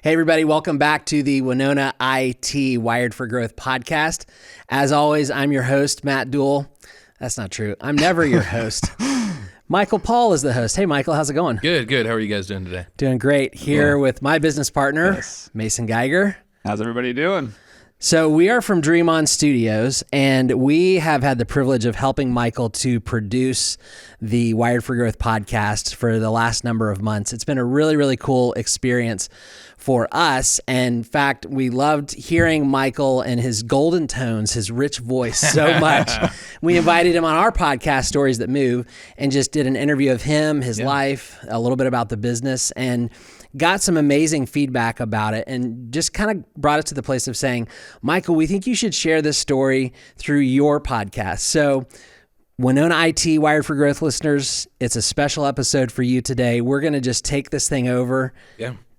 Hey, everybody, welcome back to the Winona IT Wired for Growth podcast. As always, I'm your host, Matt Duell. That's not true. I'm never your host. Michael Pahl is the host. Hey, Michael, how's it going? Good. How are you guys doing today? Doing great. Here with my business partner, Yes. Mason Geiger. How's everybody doing? So we are from Dream On Studios, and we have had the privilege of helping Michael to produce the Wired for Growth podcast for the last number of months. It's been a really, really cool experience for us. And in fact, we loved hearing Michael and his golden tones, his rich voice so much. We invited him on our podcast, Stories That Move, and just did an interview of him, his life, a little bit about the business, and got some amazing feedback about it, and just kind of brought it to the place of saying, Michael, we think you should share this story through your podcast. So Winona IT Wired for Growth listeners, it's a special episode for you today. We're going to just take this thing over.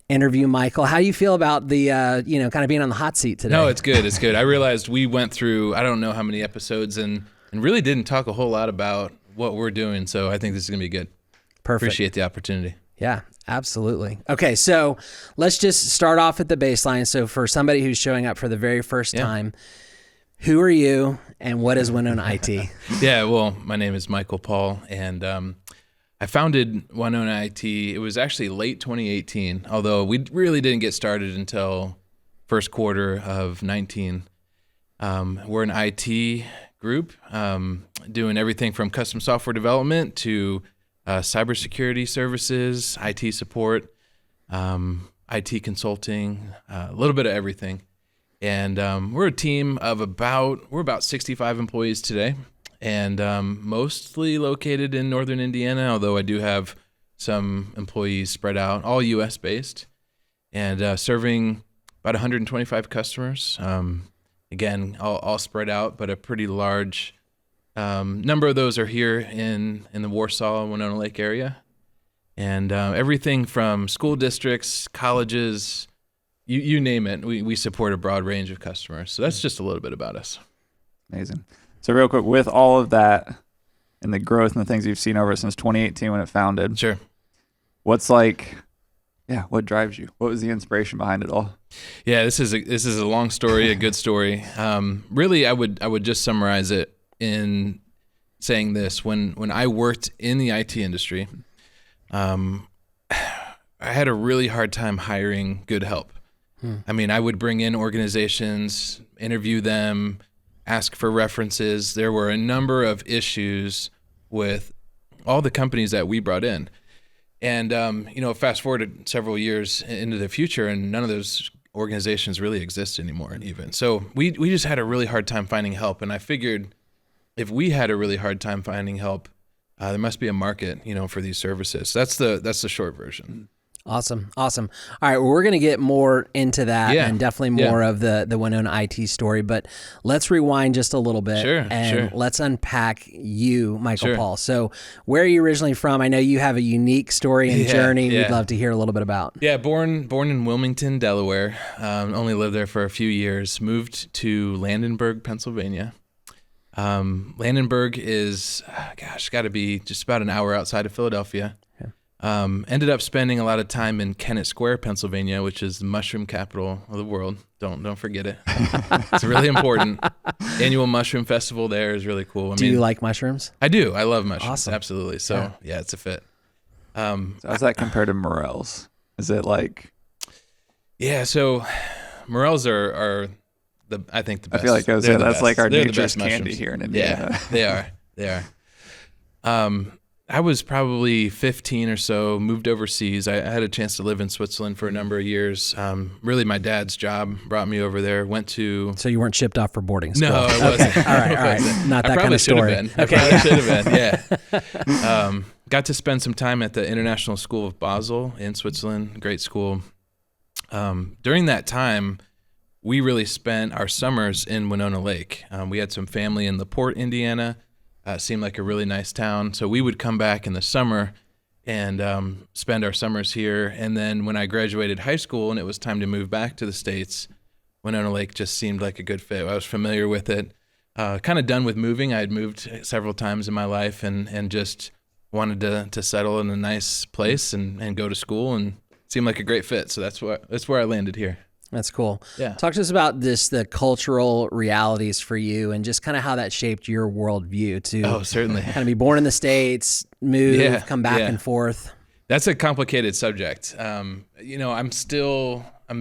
Interview Michael. How you feel about the, kind of being on the hot seat today? No, it's good. It's good. I realized we went through, I don't know how many episodes and really didn't talk a whole lot about what we're doing. So I think this is going to be good. Perfect. Appreciate the opportunity. Yeah, absolutely. Okay, so let's just start off at the baseline. So for somebody who's showing up for the very first time, who are you and what is Winona IT? Yeah, well, my name is Michael Pahl, and I founded Winona IT. It was actually late 2018, although we really didn't get started until first quarter of 19. We're an IT group doing everything from custom software development to cybersecurity services, IT support, IT consulting, a little bit of everything. And we're a team of about 65 employees today. And mostly located in northern Indiana, although I do have some employees spread out, all U.S. based, and serving about 125 customers. Again, all spread out, but a pretty large number of those are here in the Warsaw, Winona Lake area. And everything from school districts, colleges, you name it, we support a broad range of customers. So that's just a little bit about us. Amazing. So real quick, with all of that and the growth and the things you've seen over since 2018 when it founded, Sure. what drives you? What was the inspiration behind it all? Yeah, this is a long story, a good story. Really, I would just summarize it in saying this: when I worked in the IT industry, I had a really hard time hiring good help. I mean, I would bring in organizations, interview them, ask for references. There were a number of issues with all the companies that we brought in. And, fast forward several years into the future, and none of those organizations really exist anymore even. So we just had a really hard time finding help. And I figured if we had a really hard time finding help, there must be a market, for these services. That's the short version. Awesome. All right, well, we're going to get more into that and definitely more of the Winona IT story, but let's rewind just a little bit and let's unpack you, Michael Pahl. So where are you originally from? I know you have a unique story and journey we'd love to hear a little bit about. Yeah, born in Wilmington, Delaware. Only lived there for a few years. Moved to Landenburg, Pennsylvania. Landenburg is, got to be just about an hour outside of Philadelphia. Ended up spending a lot of time in Kennett Square, Pennsylvania, which is the mushroom capital of the world. Don't forget it. It's really important. Annual mushroom festival there is really cool. Do you like mushrooms? I do. I love mushrooms. Awesome. Absolutely. So yeah, it's a fit. So how's that compared to morels? Is it like? Yeah. So morels are I think the best. I feel like that's like our They're nature's candy here in Indiana. Yeah, they are. I was probably 15 or so, moved overseas. I had a chance to live in Switzerland for a number of years. Really, my dad's job brought me over there. So you weren't shipped off for boarding school? No, I wasn't. Okay. All right. Not that kind of story. I probably should have been, yeah. Got to spend some time at the International School of Basel in Switzerland, great school. During that time, we really spent our summers in Winona Lake. We had some family in LaPorte, Indiana. Seemed like a really nice town. So we would come back in the summer and spend our summers here. And then when I graduated high school and it was time to move back to the States, Winona Lake just seemed like a good fit. I was familiar with it. Kind of done with moving. I had moved several times in my life and just wanted to settle in a nice place and go to school and seemed like a great fit. So that's where I landed here. That's cool. Yeah. Talk to us about the cultural realities for you and just kind of how that shaped your worldview to certainly kind of be born in the States, move, come back and forth. That's a complicated subject. I'm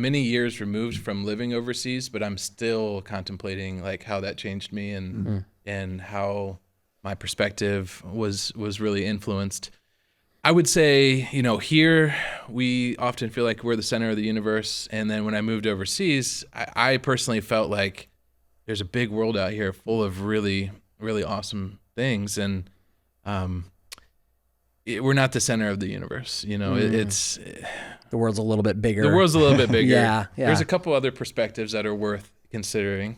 many years removed from living overseas, but I'm still contemplating like how that changed me and how my perspective was really influenced. I would say, here we often feel like we're the center of the universe. And then when I moved overseas, I personally felt like there's a big world out here full of really, really awesome things. And we're not the center of the universe. It's the world's a little bit bigger. The world's a little bit bigger. Yeah. There's a couple other perspectives that are worth considering,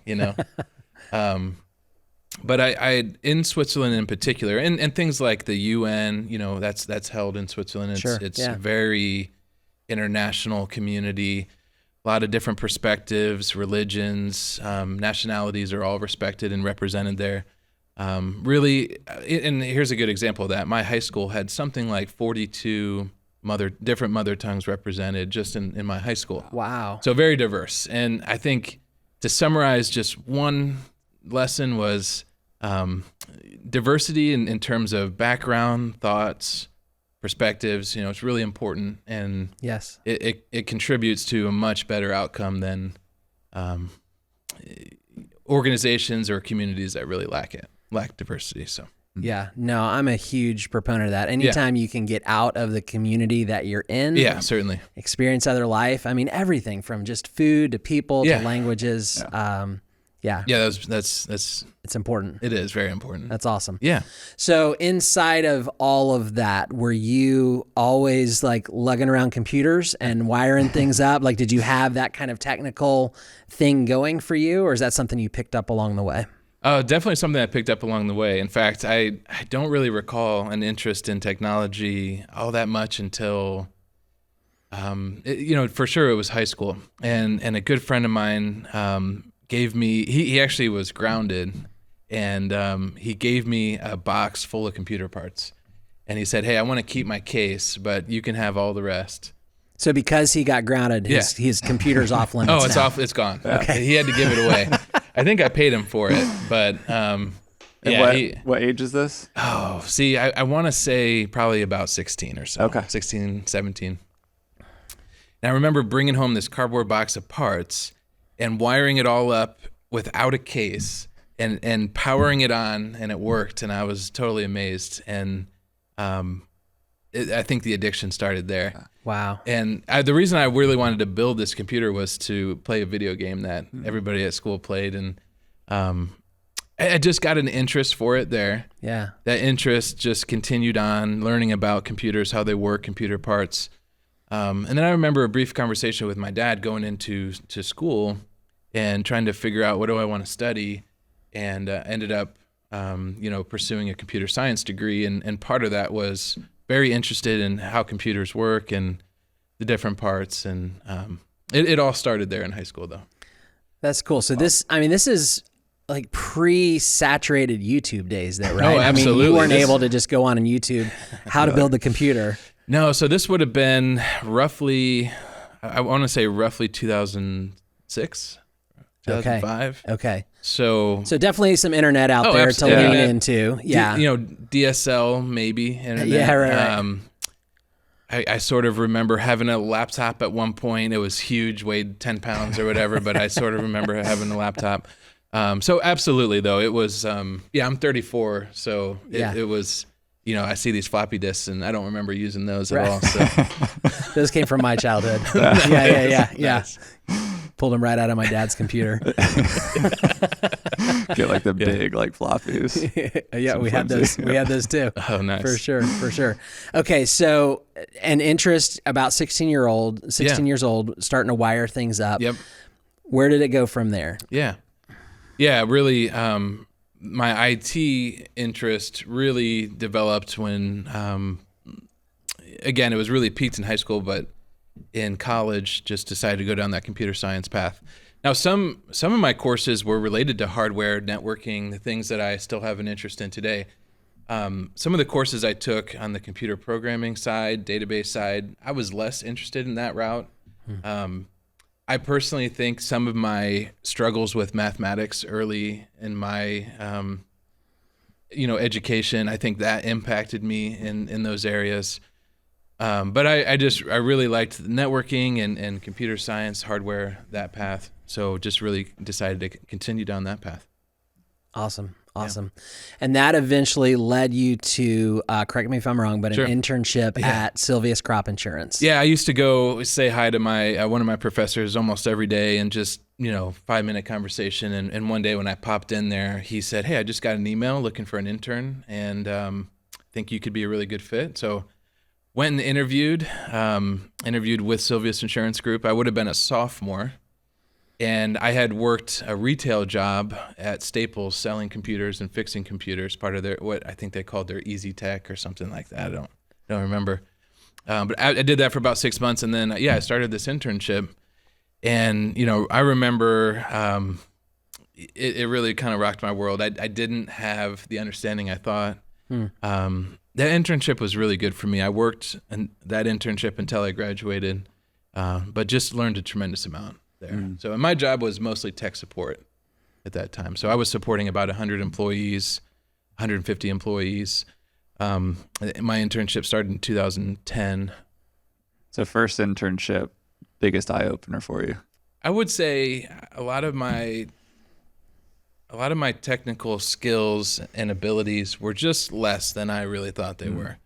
But I in Switzerland in particular, and things like the UN, that's held in Switzerland. It's a very international community, a lot of different perspectives, religions, nationalities are all respected and represented there. Really, and here's a good example of that. My high school had something like 42 different mother tongues represented just in my high school. Wow. So very diverse. And I think to summarize just one lesson was diversity in terms of background, thoughts, perspectives. It's really important, and yes, it contributes to a much better outcome than organizations or communities that really lack diversity. So yeah, no, I'm a huge proponent of that. Anytime you can get out of the community that you're in, certainly experience other life. I mean, everything from just food to people to languages. That's it's important. It is very important. That's awesome. Yeah. So inside of all of that, were you always like lugging around computers and wiring things up? Like, did you have that kind of technical thing going for you, or is that something you picked up along the way? Definitely something I picked up along the way. In fact, I don't really recall an interest in technology all that much until, for sure it was high school. And a good friend of mine gave me, he actually was grounded, and he gave me a box full of computer parts. And he said, "Hey, I want to keep my case, but you can have all the rest." So because he got grounded, his computer's off limits. It's now. off. It's gone. Okay. He had to give it away. I think I paid him for it, but what age is this? Oh, see, I want to say probably about 16 or so. Okay. 16, 17. And I remember bringing home this cardboard box of parts and wiring it all up without a case and powering it on, and it worked, and I was totally amazed. And I think the addiction started there. Wow. And the reason I really wanted to build this computer was to play a video game that everybody at school played. And I just got an interest for it there. Yeah. That interest just continued on learning about computers, how they work, computer parts. And then I remember a brief conversation with my dad going into school and trying to figure out what do I want to study, and ended up pursuing a computer science degree. And part of that was very interested in how computers work and the different parts. And it all started there in high school, though. That's cool. So this is like pre-saturated YouTube days there, right? Oh, absolutely. I mean, you weren't able to just go on YouTube, how to build the computer. No, so this would have been roughly, I want to say roughly 2006, 2005. Okay. So definitely some internet out there to lean into. Yeah. DSL maybe. Internet. Yeah, right. I sort of remember having a laptop at one point. It was huge, weighed 10 pounds or whatever, but I sort of remember having a laptop. So absolutely, though, it was, I'm 34, so it was, I see these floppy disks, and I don't remember using those at all. So those came from my childhood. Yeah. Nice. Pulled them right out of my dad's computer. Get like the big floppies. Yeah, we had those. We had those too. Oh, nice. For sure. Okay, so an interest about 16 years old, starting to wire things up. Yep. Where did it go from there? Yeah, really. My IT interest really developed when, again, it was really peaked in high school, but in college, just decided to go down that computer science path. Now, some of my courses were related to hardware, networking, the things that I still have an interest in today. Some of the courses I took on the computer programming side, database side, I was less interested in that route. I personally think some of my struggles with mathematics early in my, education, I think that impacted me in those areas. But I really liked networking and computer science, hardware, that path. So just really decided to continue down that path. Awesome. And that eventually led you to, correct me if I'm wrong, but Sure. an internship at Silveus Crop Insurance. Yeah, I used to go say hi to my one of my professors almost every day and just, 5-minute conversation. And one day when I popped in there, he said, "Hey, I just got an email looking for an intern and think you could be a really good fit." So went and interviewed with Silveus Insurance Group. I would have been a sophomore. And I had worked a retail job at Staples selling computers and fixing computers, part of their, what I think they called their Easy Tech or something like that. I don't remember. But I did that for about 6 months. And then, I started this internship. And, I remember it really kind of rocked my world. I didn't have the understanding I thought. That internship was really good for me. I worked in that internship until I graduated, but just learned a tremendous amount there. So and my job was mostly tech support at that time. So I was supporting about 100 employees, 150 employees. My internship started in 2010. So first internship, biggest eye opener for you? I would say a lot of my technical skills and abilities were just less than I really thought they were.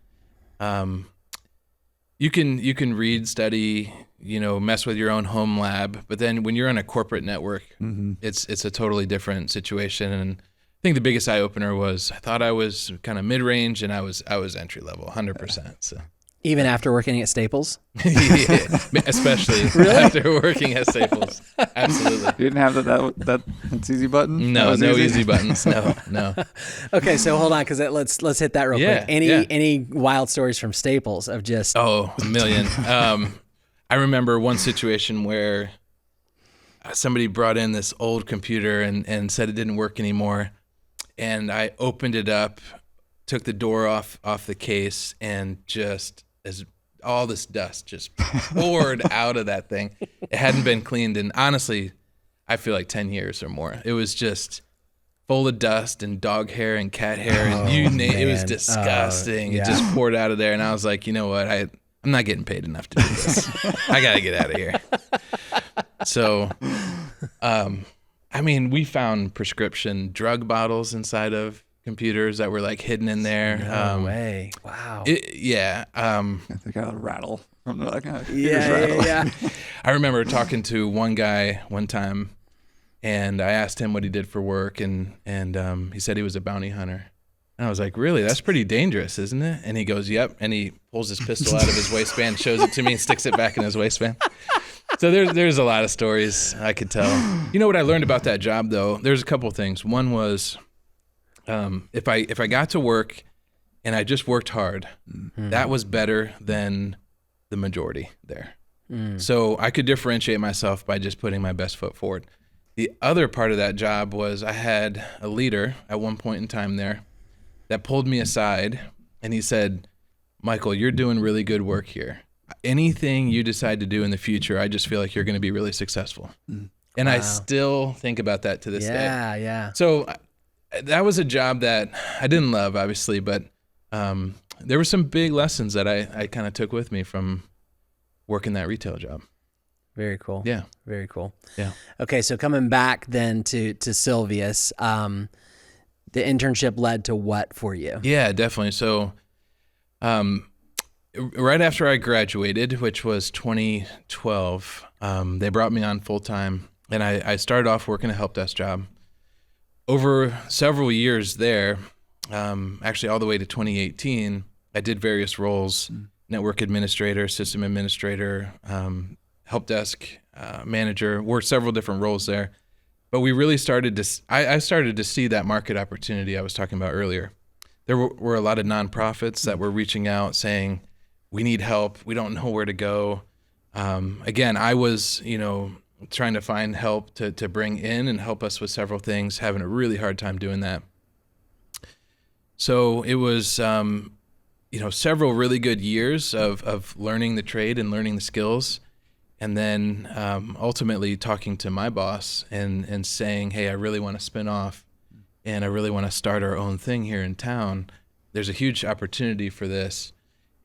You can read, study, mess with your own home lab, but then when you're on a corporate network, it's a totally different situation. And I think the biggest eye opener was I thought I was kind of mid range, and I was entry level, 100%. So. Even after working at Staples? Yeah, especially after working at Staples. Absolutely. You didn't have that's easy button? No easy buttons. No. Okay, so hold on, because let's hit that real quick. Yeah. Any wild stories from Staples of just... Oh, a million. I remember one situation where somebody brought in this old computer and said it didn't work anymore. And I opened it up, took the door off the case, and just... as all this dust just poured out of that thing. It hadn't been cleaned in, honestly, I feel like 10 years or more. It was just full of dust and dog hair and cat hair and it was disgusting. It just poured out of there, and I was like, you know what? I'm not getting paid enough to do this. I got to get out of here. So, we found prescription drug bottles inside of computers that were like hidden in there. No way. Wow. They got a rattle from the Yeah. I remember talking to one guy one time, and I asked him what he did for work, and he said he was a bounty hunter. And I was like, really? That's pretty dangerous, isn't it? And he goes, yep. And he pulls his pistol out of his waistband, shows it to me, and sticks it back in his waistband. So there's a lot of stories I could tell. You know what I learned about that job, though? There's a couple of things. One was... if I got to work and I just worked hard, that was better than the majority there. So I could differentiate myself by just putting my best foot forward. The other part of that job was I had a leader at one point in time there that pulled me aside, and he said, "Michael, you're doing really good work here. Anything you decide to do in the future, I just feel like you're going to be really successful." And I still think about that to this day. Yeah. So that was a job that I didn't love, obviously, but there were some big lessons that I kind of took with me from working that retail job. Very cool. Yeah. Very cool. Yeah. Okay, so coming back then to Silveus, the internship led to what for you? Yeah, definitely. So right after I graduated, which was 2012, they brought me on full-time, and I started off working a help desk job. Over several years there, actually all the way to 2018, I did various roles, network administrator, system administrator, help desk manager, worked several different roles there. But we really started to, I started to see that market opportunity I was talking about earlier. There were a lot of nonprofits that were reaching out saying, we need help, we don't know where to go. Again, I was, trying to find help to bring in and help us with several things, having a really hard time doing that. So it was, several really good years of learning the trade and learning the skills. And then ultimately talking to my boss and saying, hey, I really want to spin off and I really want to start our own thing here in town. There's a huge opportunity for this.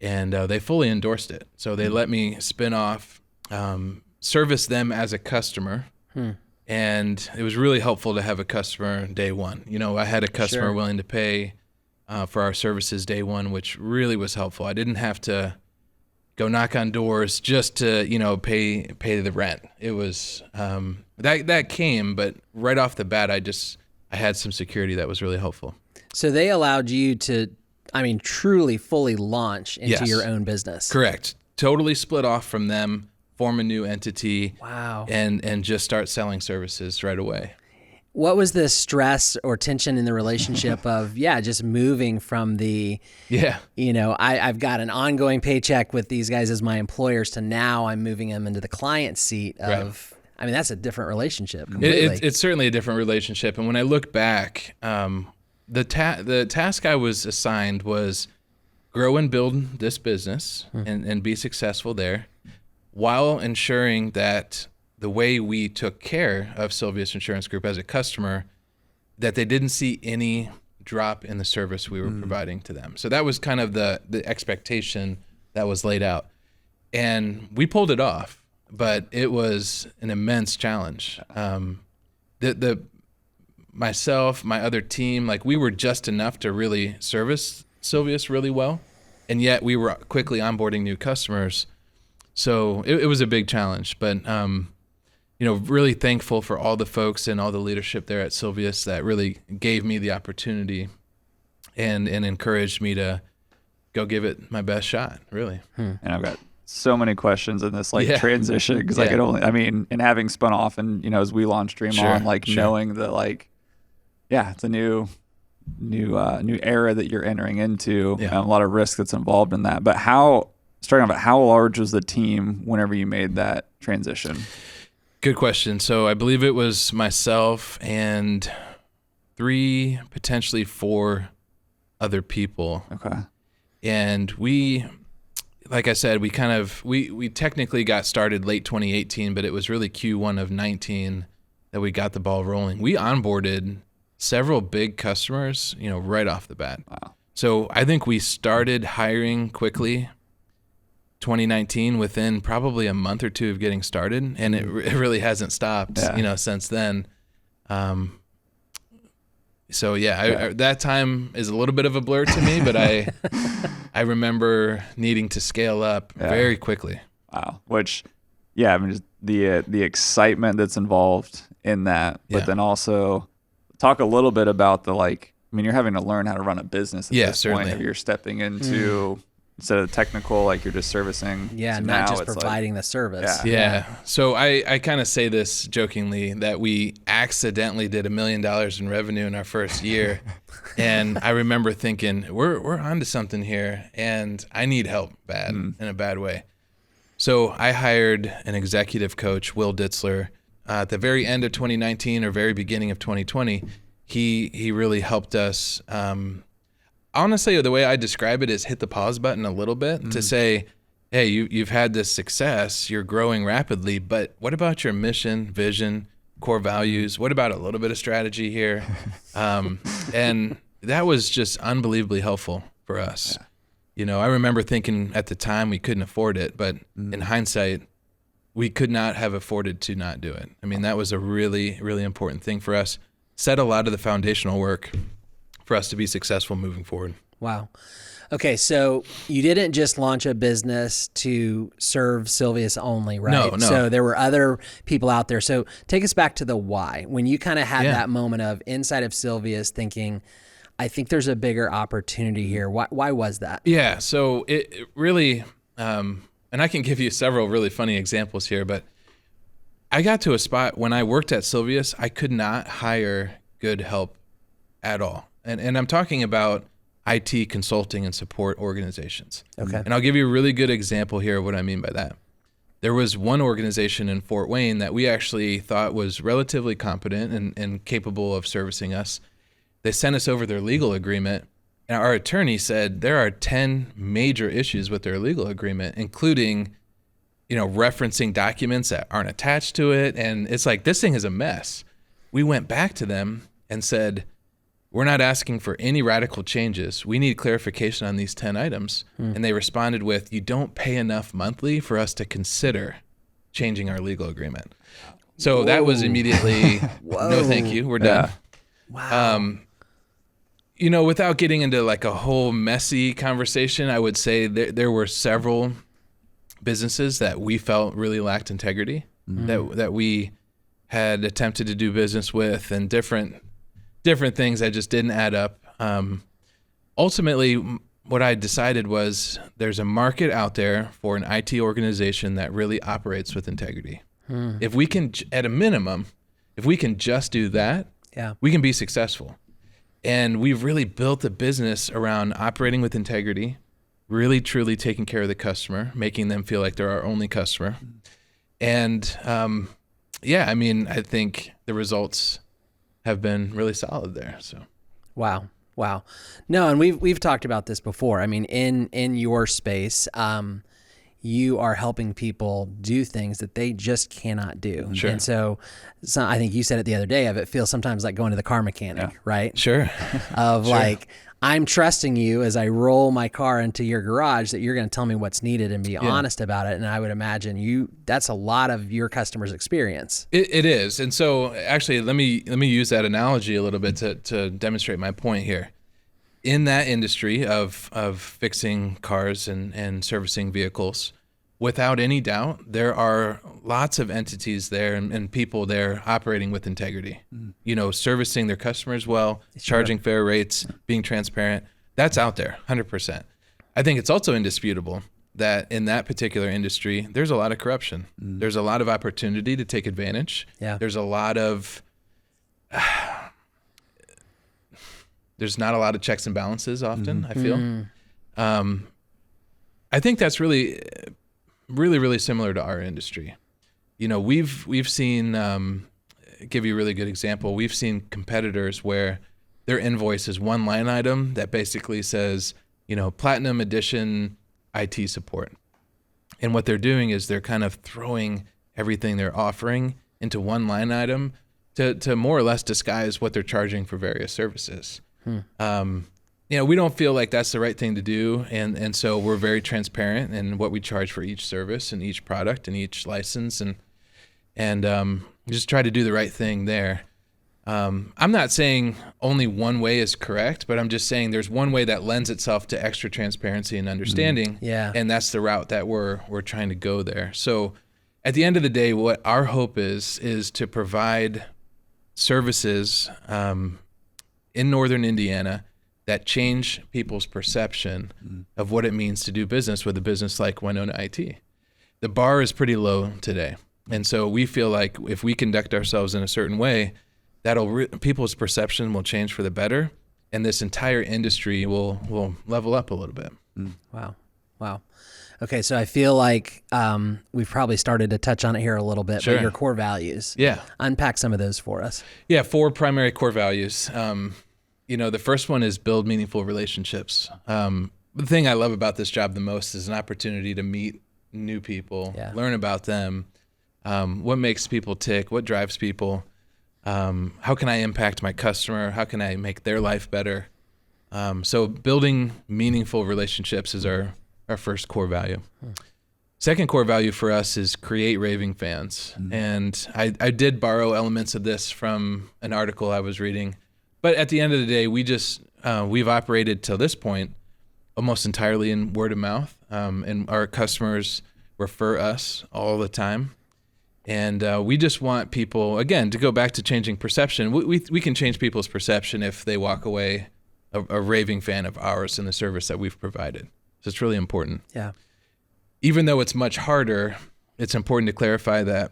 And they fully endorsed it. So they let me spin off, service them as a customer. And it was really helpful to have a customer day one. I had a customer willing to pay for our services day one, which really was helpful. I didn't have to go knock on doors just to, pay the rent. It was, that came, but right off the bat, I had some security that was really helpful. So they allowed you to, truly fully launch into your own business. Correct. Totally split off from them, form a new entity. Wow. And just start selling services right away. What was the stress or tension in the relationship of, just moving from the, I've got an ongoing paycheck with these guys as my employers to now I'm moving them into the client seat of, that's a different relationship completely. It's certainly a different relationship. And when I look back, the task I was assigned was grow and build this business and be successful there while ensuring that the way we took care of Silveus Insurance Group as a customer, that they didn't see any drop in the service we were providing to them. So that was kind of the expectation that was laid out. And we pulled it off, but it was an immense challenge. Myself, my other team, we were just enough to really service Silveus really well. And yet we were quickly onboarding new customers. So it was a big challenge, but really thankful for all the folks and all the leadership there at Silveus that really gave me the opportunity and encouraged me to go give it my best shot, really. And I've got so many questions in this transition because I could only, and having spun off and, as we launched Dream On, knowing that it's a new era that you're entering into and a lot of risk that's involved in that. But starting off, how large was the team whenever you made that transition? Good question. So I believe it was myself and 3, potentially 4 other people. Okay. And we, like I said, we technically got started late 2018, but it was really Q1 of 19 that we got the ball rolling. We onboarded several big customers, right off the bat. Wow. So I think we started hiring quickly 2019 within probably a month or two of getting started, and it really hasn't stopped, since then. That time is a little bit of a blur to me, but I remember needing to scale up very quickly. Wow. Which, just the excitement that's involved in that, but then also talk a little bit about you're having to learn how to run a business at this point. If you're stepping into instead of technical, you're just servicing. Yeah, not just providing the service. Yeah. So I kind of say this jokingly that we accidentally did $1 million in revenue in our first year. And I remember thinking, we're onto something here and I need help bad in a bad way. So I hired an executive coach, Will Ditzler, at the very end of 2019 or very beginning of 2020. He really helped us. Honestly, the way I describe it is hit the pause button a little bit to say, hey, you've had this success, you're growing rapidly, but what about your mission, vision, core values? What about a little bit of strategy here? And that was just unbelievably helpful for us. Yeah. I remember thinking at the time we couldn't afford it, but in hindsight, we could not have afforded to not do it. That was a really, really important thing for us. Set a lot of the foundational work for us to be successful moving forward. Wow. Okay, so you didn't just launch a business to serve Silveus only, right? No. So there were other people out there. So take us back to the why. When you kind of had that moment of inside of Silveus thinking, I think there's a bigger opportunity here. Why was that? Yeah, so it really, and I can give you several really funny examples here, but I got to a spot when I worked at Silveus, I could not hire good help at all. And I'm talking about IT consulting and support organizations. Okay. And I'll give you a really good example here of what I mean by that. There was one organization in Fort Wayne that we actually thought was relatively competent and capable of servicing us. They sent us over their legal agreement, And our attorney said there are 10 major issues with their legal agreement, including, referencing documents that aren't attached to it. And it's like, this thing is a mess. We went back to them and said, we're not asking for any radical changes. We need clarification on these 10 items. And they responded with, you don't pay enough monthly for us to consider changing our legal agreement. So that was immediately, no, thank you. We're done. Wow. Without getting into like a whole messy conversation, I would say there were several businesses that we felt really lacked integrity, that we had attempted to do business with, and different things that just didn't add up. Ultimately, what I decided was there's a market out there for an IT organization that really operates with integrity. If we can, at a minimum, if we can just do that, we can be successful. And we've really built a business around operating with integrity, really truly taking care of the customer, making them feel like they're our only customer. And I think the results have been really solid there. So, wow. No, and we've talked about this before. I mean, in your space, you are helping people do things that they just cannot do. Sure. And so I think you said it the other day, it feels sometimes like going to the car mechanic, right? Sure. Like, I'm trusting you as I roll my car into your garage that you're going to tell me what's needed and be honest about it. And I would imagine that's a lot of your customers' experience. It is. And so actually, let me use that analogy a little bit to demonstrate my point here. In that industry of fixing cars and servicing vehicles, without any doubt, there are lots of entities there and people there operating with integrity, servicing their customers well, charging fair rates, being transparent. That's out there, 100%. I think it's also indisputable that in that particular industry, there's a lot of corruption. There's a lot of opportunity to take advantage. Yeah. There's a lot of... There's not a lot of checks and balances often, I feel. I think that's really, really, really similar to our industry. We've seen, give you a really good example, we've seen competitors where their invoice is one line item that basically says, Platinum Edition IT support. And what they're doing is they're kind of throwing everything they're offering into one line item to more or less disguise what they're charging for various services. We don't feel like that's the right thing to do. And so we're very transparent in what we charge for each service and each product and each license and just try to do the right thing there. I'm not saying only one way is correct, but I'm just saying there's one way that lends itself to extra transparency and understanding. Yeah. And that's the route that we're trying to go there. So at the end of the day, what our hope is to provide services, in Northern Indiana that change people's perception of what it means to do business with a business like Winona IT. The bar is pretty low today. And so we feel like if we conduct ourselves in a certain way, people's perception will change for the better, and this entire industry will level up a little bit. Wow. Okay, so I feel like we've probably started to touch on it here a little bit, but your core values. Yeah. Unpack some of those for us. Yeah, 4 primary core values. The first one is build meaningful relationships. The thing I love about this job the most is an opportunity to meet new people, learn about them, what makes people tick, what drives people, how can I impact my customer, how can I make their life better. So building meaningful relationships is our first core value. Second core value for us is create raving fans. And I did borrow elements of this from an article I was reading. But at the end of the day, we've operated till this point almost entirely in word of mouth. And our customers refer us all the time. And we just want people, again, to go back to changing perception. We can change people's perception if they walk away a raving fan of ours and the service that we've provided. So it's really important. Yeah. Even though it's much harder, it's important to clarify that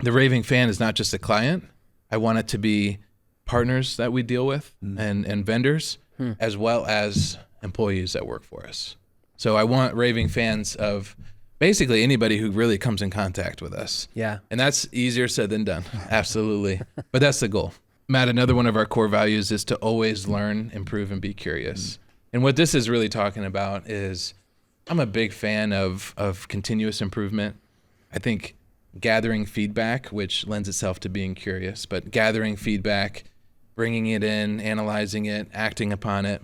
the raving fan is not just a client. I want it to be partners that we deal with and vendors, as well as employees that work for us. So I want raving fans of basically anybody who really comes in contact with us. Yeah. And that's easier said than done. Absolutely. But that's the goal. Matt, another one of our core values is to always learn, improve, and be curious. And what this is really talking about is I'm a big fan of continuous improvement. I think gathering feedback, which lends itself to being curious, but gathering feedback, bringing it in, analyzing it, acting upon it,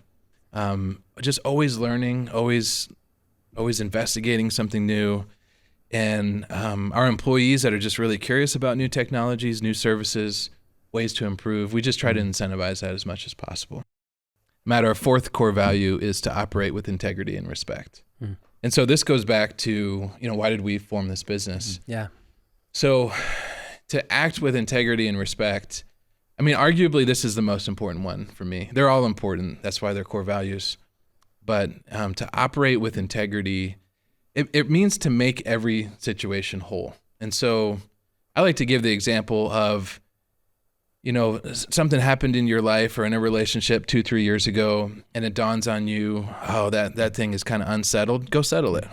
just always learning, always investigating something new. And our employees that are just really curious about new technologies, new services, ways to improve, we just try to incentivize that as much as possible. Matter of fourth core value is to operate with integrity and respect. And so this goes back to, why did we form this business? Yeah. So to act with integrity and respect, arguably this is the most important one for me. They're all important. That's why they're core values. But to operate with integrity, it means to make every situation whole. And so I like to give the example of, something happened in your life or in a relationship 2-3 years ago, and it dawns on you, that thing is kind of unsettled. Go settle it.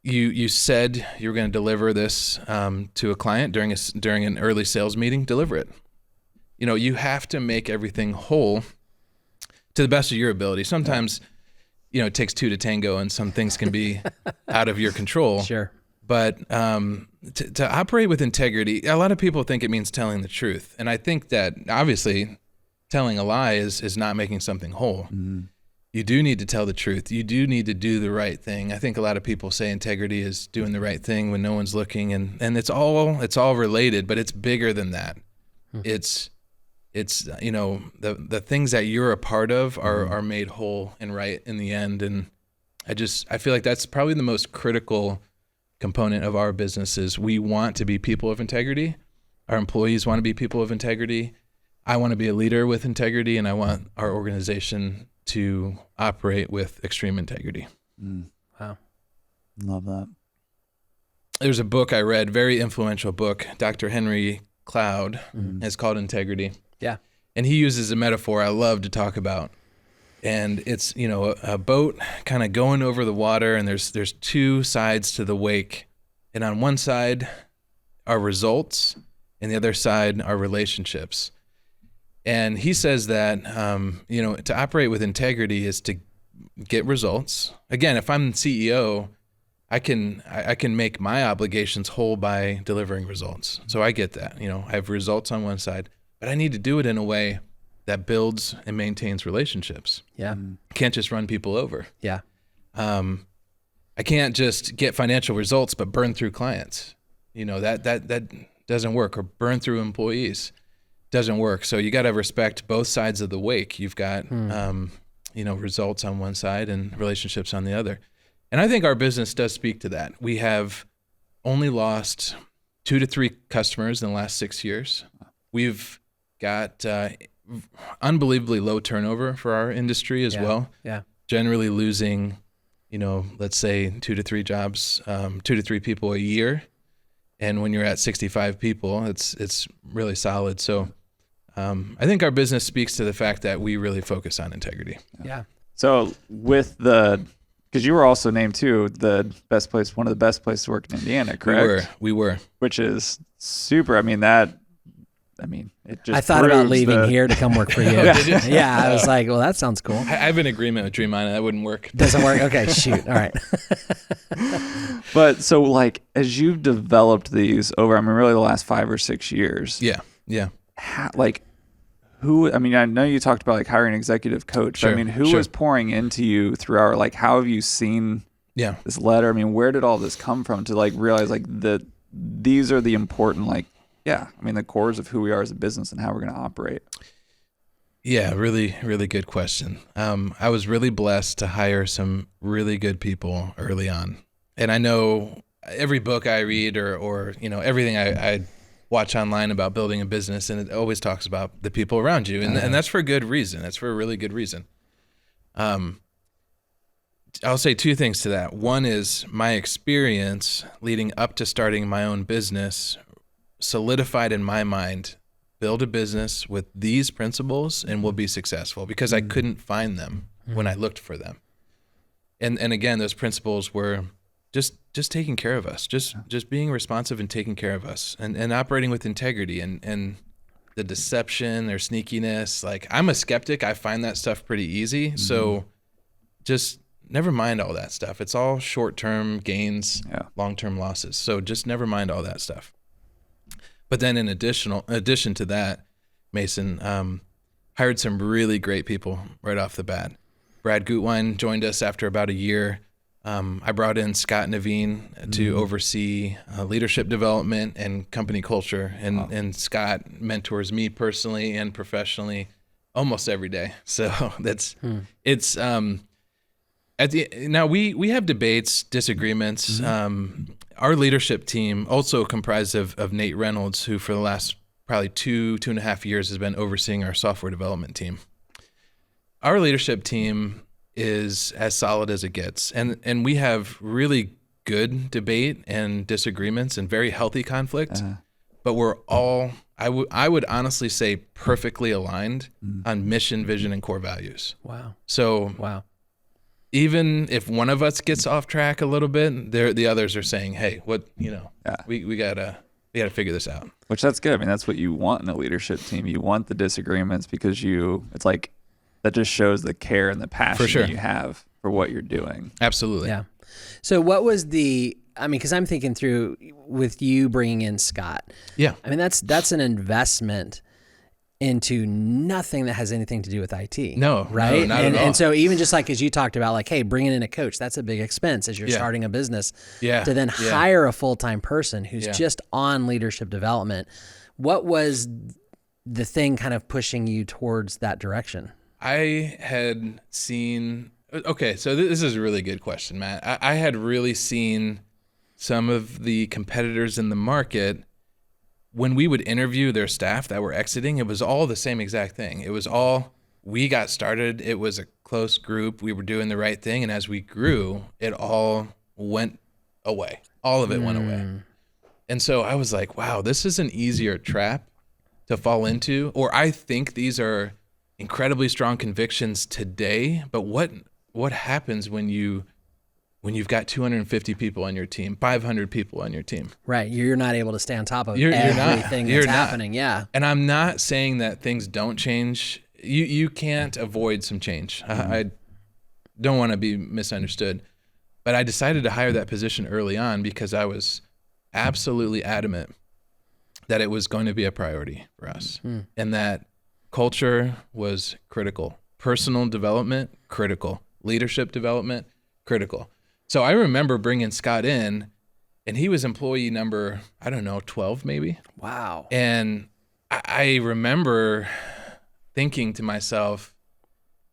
You said you were going to deliver this to a client during an early sales meeting. Deliver it. You have to make everything whole to the best of your ability. Sometimes, it takes two to tango, and some things can be out of your control. Sure. But to operate with integrity, a lot of people think it means telling the truth, and I think that obviously telling a lie is not making something whole. You do need to tell the truth. You do need to do the right thing. I think a lot of people say integrity is doing the right thing when no one's looking, and it's all related, but it's bigger than that. It's the things that you're a part of are made whole and right in the end. And I feel like that's probably the most critical component of our business. Is we want to be people of integrity. Our employees want to be people of integrity. I want to be a leader with integrity, and I want our organization to operate with extreme integrity. Wow. Love that. There's a book I read, very influential book, Dr. Henry Cloud. It's called Integrity. Yeah. And he uses a metaphor I love to talk about. And it's, a boat kind of going over the water, and there's two sides to the wake. And on one side are results, and the other side are relationships. And he says that, to operate with integrity is to get results. Again, if I'm the CEO, I can make my obligations whole by delivering results. So I get that. I have results on one side, but I need to do it in a way that builds and maintains relationships. Yeah. I can't just run people over. Yeah. I can't just get financial results but burn through clients. That doesn't work. Or burn through employees. Doesn't work. So you got to respect both sides of the wake. You've got, results on one side and relationships on the other. And I think our business does speak to that. We have only lost 2 to 3 customers in the last 6 years. We've got unbelievably low turnover for our industry as well. Yeah. Generally losing, let's say 2 to 3 jobs, 2 to 3 people a year. And when you're at 65 people, it's really solid. So I think our business speaks to the fact that we really focus on integrity. Yeah. So because you were also named too one of the best places to work in Indiana, correct? We were. Which is super. It just I thought about leaving here to come work for you. Did you? Yeah, I was like, well, that sounds cool. I have an agreement with Dream On it. That wouldn't work. Doesn't work? Okay, shoot. All right. But so as you've developed these over, really the last 5 or 6 years. Yeah. Who, I know you talked about hiring an executive coach. Sure, who was pouring into you throughout, how have you seen this letter? Where did all this come from to realize that these are the important, the cores of who we are as a business and how we're going to operate? Yeah, really, really good question. I was really blessed to hire some really good people early on. And I know every book I read or everything I watch online about building a business, and it always talks about the people around you. And that's for a good reason. That's for a really good reason. I'll say 2 things to that. One is my experience leading up to starting my own business solidified in my mind, build a business with these principles and we'll be successful, because I couldn't find them when I looked for them. And again, those principles were just taking care of us, just being responsive and taking care of us, and operating with integrity and the deception, their sneakiness. Like, I'm a skeptic. I find that stuff pretty easy. So just never mind all that stuff. It's all short-term gains, long-term losses. So just never mind all that stuff. But then in addition to that, Mason, hired some really great people right off the bat. Brad Gutwein joined us after about a year. I brought in Scott Naveen to oversee leadership development and company culture. And Scott mentors me personally and professionally almost every day. So it's now we have debates, disagreements. Our leadership team, also comprised of Nate Reynolds, who for the last probably 2.5 years has been overseeing our software development team. Our leadership team is as solid as it gets. And we have really good debate and disagreements and very healthy conflict, but we're all, I would honestly say, perfectly aligned on mission, vision, and core values. Wow. So even if one of us gets off track a little bit, the others are saying, hey, we gotta figure this out. Which that's good. I mean, that's what you want in a leadership team. You want the disagreements because it's like, that just shows the care and the passion that you have for what you're doing. Absolutely. Yeah. So what was because I'm thinking through with you bringing in Scott. Yeah. I mean, that's an investment into nothing that has anything to do with IT. No, right? No, not at all. And so even just like as you talked about, like, hey, bringing in a coach, that's a big expense as you're starting a business. Yeah. To then hire a full-time person who's just on leadership development. What was the thing kind of pushing you towards that direction? I had seen, so this is a really good question, Matt. I had really seen some of the competitors in the market. When we would interview their staff that were exiting, it was all the same exact thing. It was all, we got started, it was a close group, we were doing the right thing, and as we grew, it all went away. All of it went away. And so I was like, wow, this is an easier trap to fall into, or I think these are incredibly strong convictions today, but what happens when you've got 250 people on your team, 500 people on your team? Right, you're not able to stay on top of everything that's happening. Yeah, and I'm not saying that things don't change. You can't avoid some change. I don't want to be misunderstood, but I decided to hire that position early on because I was absolutely adamant that it was going to be a priority for us, and that culture was critical. Personal development, critical. Leadership development, critical. So I remember bringing Scott in, and he was employee number, 12 maybe. Wow. And I remember thinking to myself,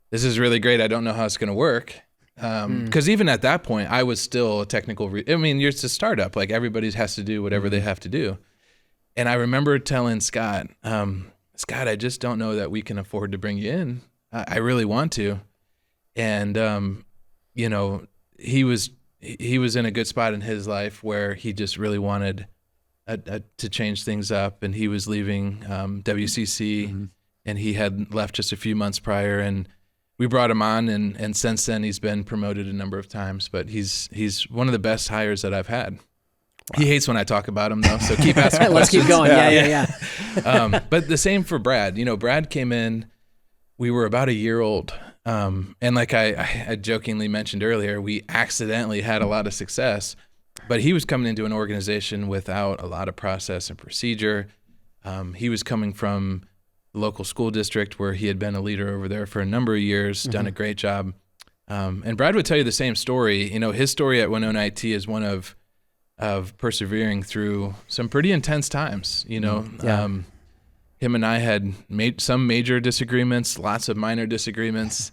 this is really great. I don't know how it's going to work. Because even at that point, I was still a technical, you're just a startup. Like, everybody has to do whatever they have to do. And I remember telling Scott, Scott, I just don't know that we can afford to bring you in. I really want to. And, he was in a good spot in his life where he just really wanted to change things up. And he was leaving WCC, and he had left just a few months prior. And we brought him on, and since then he's been promoted a number of times. But he's one of the best hires that I've had. Wow. He hates when I talk about him, though, so keep asking questions. Let's keep going. Yeah. But the same for Brad. Brad came in, we were about a year old. And like I jokingly mentioned earlier, we accidentally had a lot of success, but he was coming into an organization without a lot of process and procedure. He was coming from the local school district where he had been a leader over there for a number of years, done a great job. And Brad would tell you the same story. His story at Winona IT is one of persevering through some pretty intense times. Him and I had made some major disagreements, lots of minor disagreements.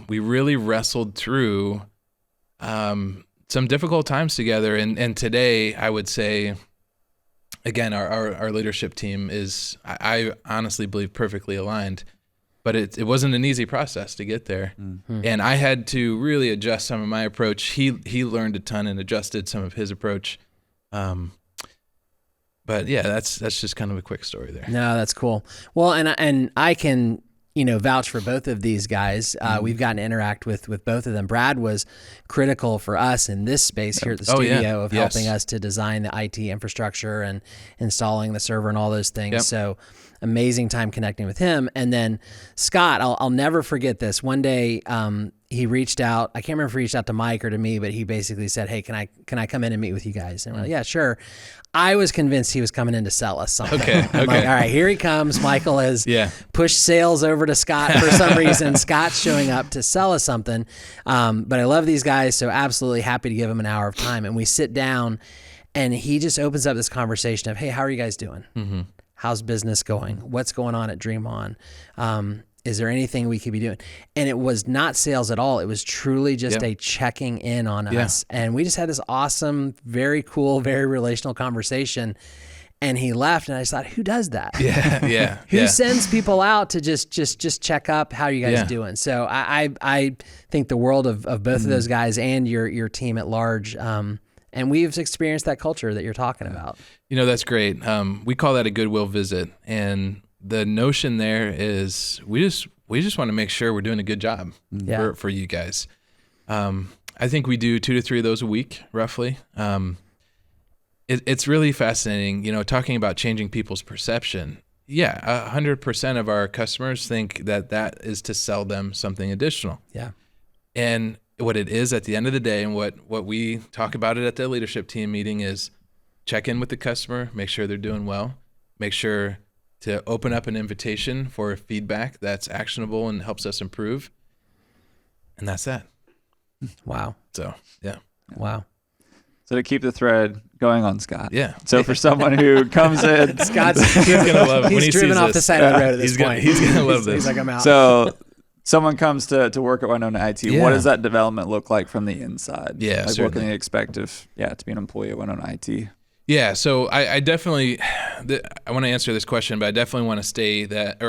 We really wrestled through some difficult times together. And today, I would say, again, our leadership team is, I honestly believe, perfectly aligned. But it wasn't an easy process to get there. And I had to really adjust some of my approach. He learned a ton and adjusted some of his approach. But yeah, that's just kind of a quick story there. No, that's cool. Well, and I can, vouch for both of these guys. We've gotten to interact with both of them. Brad was critical for us in this space here at the studio of helping us to design the IT infrastructure and installing the server and all those things. Yep. So amazing time connecting with him. And then Scott, I'll never forget this. One day, he reached out. I can't remember if he reached out to Mike or to me, but he basically said, "Hey, can I come in and meet with you guys?" And we're like, "Yeah, sure." I was convinced he was coming in to sell us something. I'm like, all right, here he comes. Michael has pushed sales over to Scott for some reason. Scott's showing up to sell us something. But I love these guys, so absolutely happy to give him an hour of time. And we sit down, and he just opens up this conversation of, "Hey, how are you guys doing? Mm-hmm. How's business going? What's going on at Dream On? Is there anything we could be doing?" And it was not sales at all. It was truly just a checking in on us. And we just had this awesome, very cool, very relational conversation. And he left, and I just thought, who does that? Who sends people out to just check up? How are you guys doing? So I think the world of both of those guys and your team at large. And we've experienced that culture that you're talking about. That's great. We call that a goodwill visit. And the notion there is we just want to make sure we're doing a good job for you guys. I think we do 2 to 3 of those a week, roughly. It's really fascinating, talking about changing people's perception. 100% of our customers think that is to sell them something additional. Yeah. And what it is at the end of the day, and what we talk about it at the leadership team meeting, is check in with the customer, make sure they're doing well, make sure to open up an invitation for feedback that's actionable and helps us improve. And that's that. Wow. So, yeah. Wow. So to keep the thread going on Scott. Yeah. So for someone who comes in, he's going to love it. He's driven off the side of the road at this point. He's going to love this. He's like, I'm out. So someone comes to work at Winona IT. What does that development look like from the inside? Yeah, like what can they expect to be an employee at Winona IT? Yeah, so I definitely, I want to answer this question, but I definitely want to state that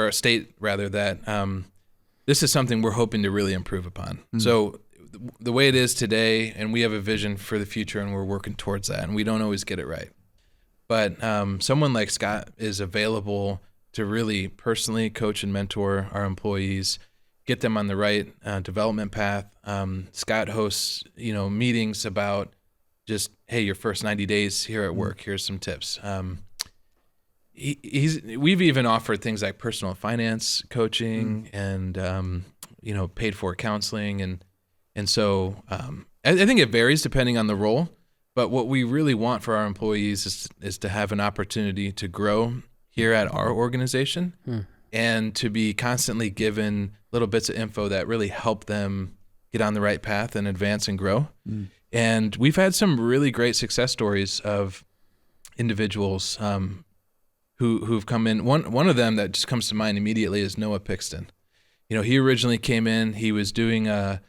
this is something we're hoping to really improve upon. Mm-hmm. So the way it is today, and we have a vision for the future, and we're working towards that, and we don't always get it right. But someone like Scott is available to really personally coach and mentor our employees, get them on the right development path. Scott hosts, meetings about just, hey, your first 90 days here at work, here's some tips. We've even offered things like personal finance coaching and, paid for counseling. And so I think it varies depending on the role, but what we really want for our employees is to have an opportunity to grow here at our organization and to be constantly given little bits of info that really help them get on the right path and advance and grow. And we've had some really great success stories of individuals who've come in. One of them that just comes to mind immediately is Noah Pixton. He originally came in, he was doing a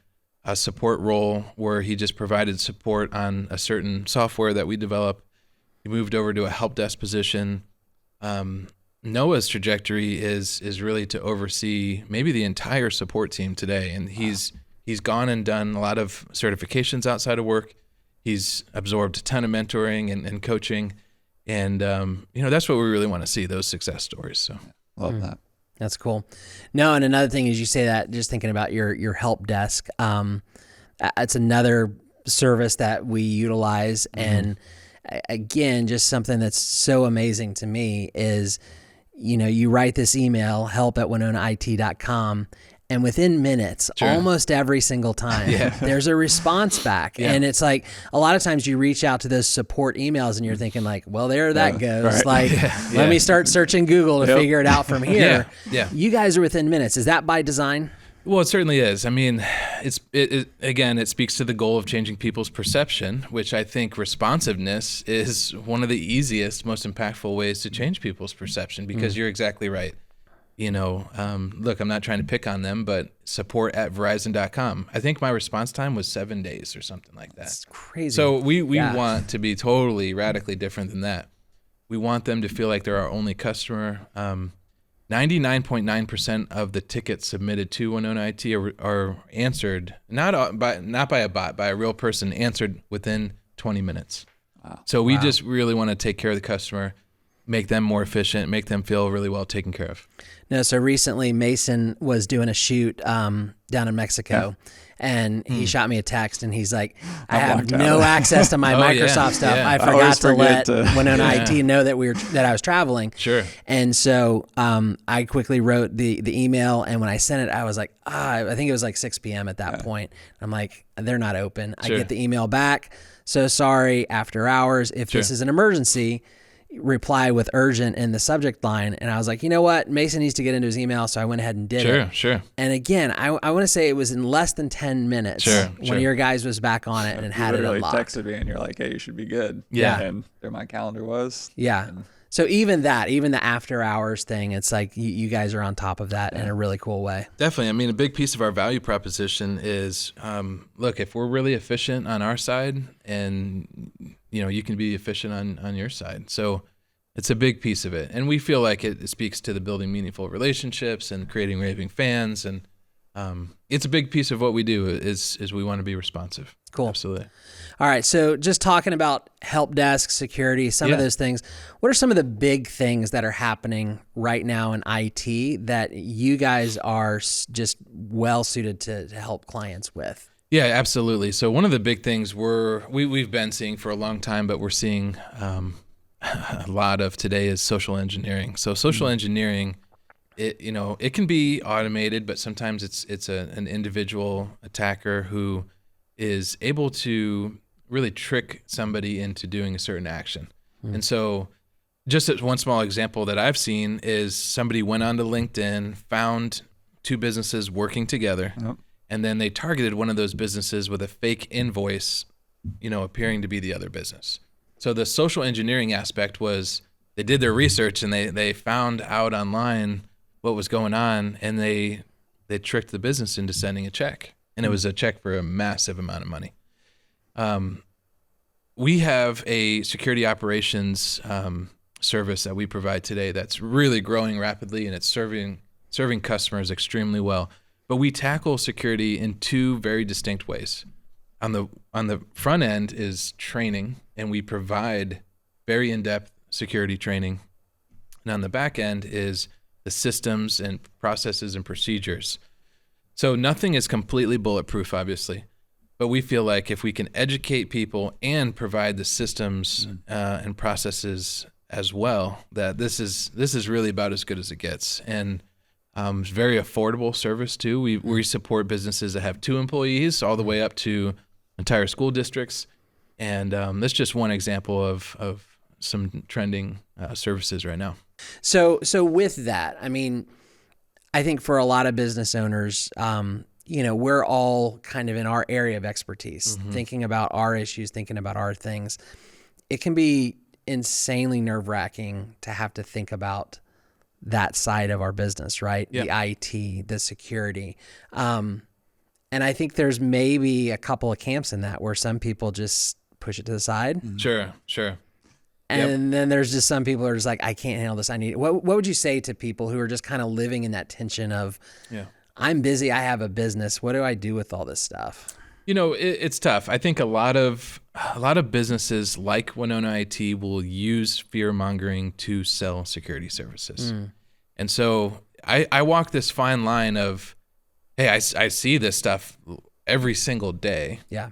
support role where he just provided support on a certain software that we develop. He moved over to a help desk position. Noah's trajectory is really to oversee maybe the entire support team today, and he's gone and done a lot of certifications outside of work. He's absorbed a ton of mentoring and coaching, and that's what we really want to see, those success stories. So love that. That's cool. No, and another thing is you say that, just thinking about your help desk. It's another service that we utilize, and again, just something that's so amazing to me is, you write this email, help@winonait.com, and within minutes, almost every single time, there's a response back. And it's like, a lot of times you reach out to those support emails and you're thinking like, well, there that goes. Right. Like, let me start searching Google to figure it out from here. You guys are within minutes. Is that by design? Well, it certainly is. I mean, it speaks to the goal of changing people's perception, which I think responsiveness is one of the easiest, most impactful ways to change people's perception, because you're exactly right. Look, I'm not trying to pick on them, but support@verizon.com. I think my response time was 7 days or something like that. That's crazy. So we want to be totally radically different than that. We want them to feel like they're our only customer. 99.9% of the tickets submitted to Winona IT are answered, not by a bot, by a real person, answered within 20 minutes. Wow. So we just really want to take care of the customer, make them more efficient, make them feel really well taken care of. No, so recently Mason was doing a shoot down in Mexico, and he shot me a text, and he's like, I have no access to my Microsoft stuff. I forgot to let Winona IT know that I was traveling. Sure. And so I quickly wrote the email, and when I sent it, I was like, I think it was like 6 p.m. at that point. I'm like, they're not open. I get the email back. So sorry, after hours. If this is an emergency, reply with urgent in the subject line. And I was like, you know what? Mason needs to get into his email. So I went ahead and did it. Sure. And again, I want to say it was in less than 10 minutes when your guys was back on it and had it unlocked. You texted me and you're like, hey, you should be good. Yeah. And there my calendar was. Yeah. So even the after hours thing, it's like you guys are on top of that in a really cool way. Definitely. I mean, a big piece of our value proposition is, look, if we're really efficient on our side, and you can be efficient on your side. So it's a big piece of it. And we feel like it speaks to the building meaningful relationships and creating raving fans. And it's a big piece of what we do is we want to be responsive. Cool. Absolutely. All right. So just talking about help desk, security, some of those things, what are some of the big things that are happening right now in IT that you guys are just well suited to help clients with? Yeah, absolutely. So one of the big things we've been seeing for a long time, but we're seeing a lot of today is social engineering. So social engineering, it can be automated, but sometimes it's an individual attacker who is able to really trick somebody into doing a certain action. And so just as one small example that I've seen is somebody went onto LinkedIn, found two businesses working together, and then they targeted one of those businesses with a fake invoice, appearing to be the other business. So the social engineering aspect was they did their research and they found out online what was going on, and they tricked the business into sending a check. And it was a check for a massive amount of money. We have a security operations service that we provide today that's really growing rapidly, and it's serving customers extremely well. But we tackle security in two very distinct ways. On the front end is training, and we provide very in-depth security training. And on the back end is the systems and processes and procedures. So nothing is completely bulletproof, obviously, but we feel like if we can educate people and provide the systems and processes as well, that this is really about as good as it gets. And it's very affordable service too. We support businesses that have 2 employees all the way up to entire school districts. And that's just one example of some trending services right now. So with that, I mean, I think for a lot of business owners, we're all kind of in our area of expertise, thinking about our issues, thinking about our things. It can be insanely nerve-wracking to have to think about that side of our business, right? Yep. The IT, the security. And I think there's maybe a couple of camps in that where some people just push it to the side. Sure. And then there's just some people who are just like, I can't handle this. I need it. What would you say to people who are just kind of living in that tension of, I'm busy, I have a business. What do I do with all this stuff? It's tough. I think a lot of businesses like Winona IT will use fear-mongering to sell security services. And so I walk this fine line of, hey, I see this stuff every single day. Yeah.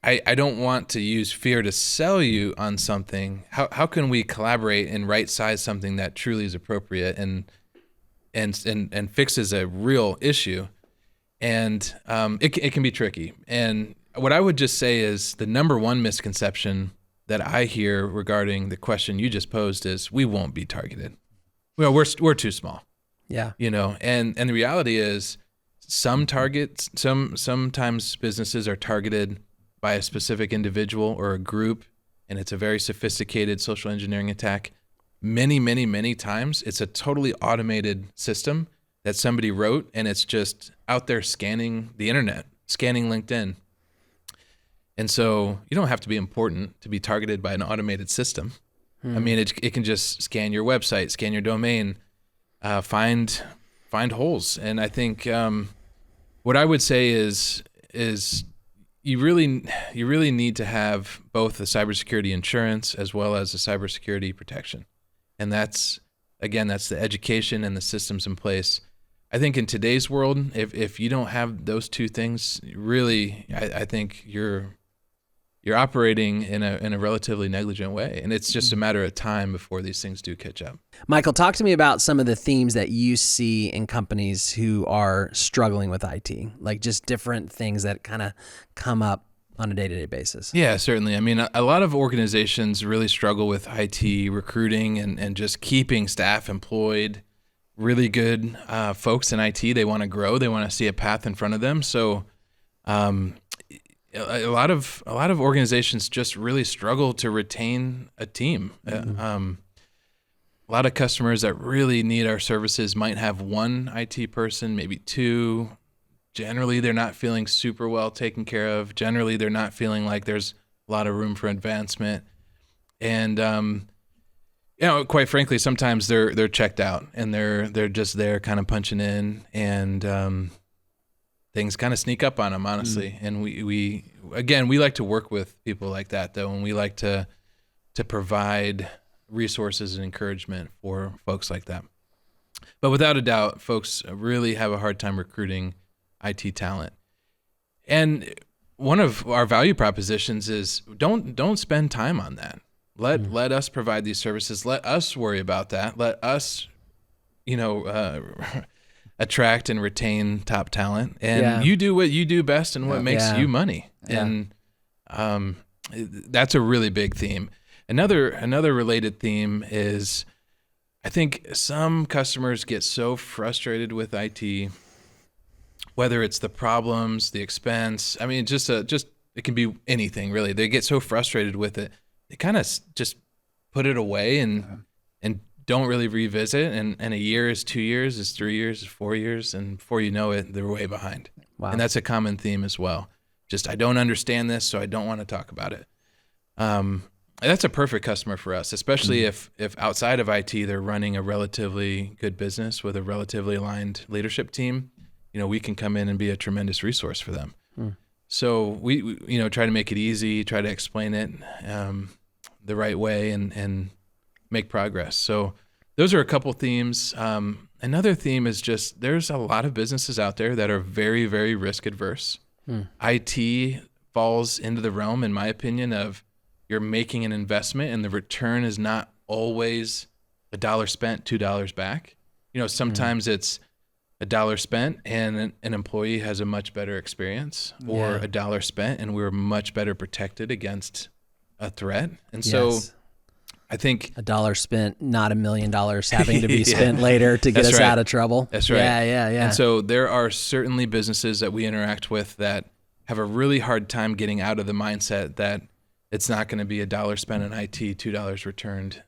I don't want to use fear to sell you on something. How can we collaborate and right size something that truly is appropriate and fixes a real issue? And it can be tricky. And what I would just say is the number one misconception that I hear regarding the question you just posed is we won't be targeted. Well, we're too small. Yeah. And the reality is sometimes businesses are targeted by a specific individual or a group, and it's a very sophisticated social engineering attack. Many, many, many times it's a totally automated system that somebody wrote, and it's just out there scanning the internet, scanning LinkedIn. And so you don't have to be important to be targeted by an automated system. I mean, it can just scan your website, scan your domain, find holes. And I think what I would say is you really need to have both the cybersecurity insurance as well as the cybersecurity protection. And that's the education and the systems in place. I think in today's world, if you don't have those two things, really, I think you're operating in a relatively negligent way. And it's just a matter of time before these things do catch up. Michael, talk to me about some of the themes that you see in companies who are struggling with IT, like just different things that kind of come up on a day-to-day basis. Yeah, certainly. I mean, a lot of organizations really struggle with IT recruiting and just keeping staff employed. Really good folks in IT, they want to grow, they want to see a path in front of them. So a lot of organizations just really struggle to retain a team. A lot of customers that really need our services might have one IT person, maybe two. Generally, they're not feeling super well taken care of. Generally, they're not feeling like there's a lot of room for advancement. And quite frankly, sometimes they're checked out and they're just there kind of punching in, and things kind of sneak up on them, honestly. And we like to work with people like that, though, and we like to provide resources and encouragement for folks like that. But without a doubt, folks really have a hard time recruiting IT talent. And one of our value propositions is don't spend time on that. Let us provide these services. Let us worry about that. Let us, attract and retain top talent. And you do what you do best and what makes you money. Yeah. And that's a really big theme. Another related theme is, I think some customers get so frustrated with IT, whether it's the problems, the expense. I mean, just it can be anything really. They get so frustrated with it, they kind of just put it away and don't really revisit. And a year is 2 years, is 3 years, is 4 years, and before you know it, they're way behind. Wow. And that's a common theme as well. Just, I don't understand this, so I don't want to talk about it. That's a perfect customer for us, especially if outside of IT they're running a relatively good business with a relatively aligned leadership team. We can come in and be a tremendous resource for them. So we try to make it easy, try to explain it the right way, and make progress. So those are a couple themes. Another theme is just, there's a lot of businesses out there that are very, very risk adverse. IT falls into the realm, in my opinion, of you're making an investment and the return is not always $1 spent, $2 back. Sometimes it's $1 spent and an employee has a much better experience, or $1 spent and we're much better protected against a threat. And so I think $1 spent, not $1 million having to be spent later to get us out of trouble. That's right. Yeah. And so there are certainly businesses that we interact with that have a really hard time getting out of the mindset that it's not going to be $1 spent on IT, $2 returned.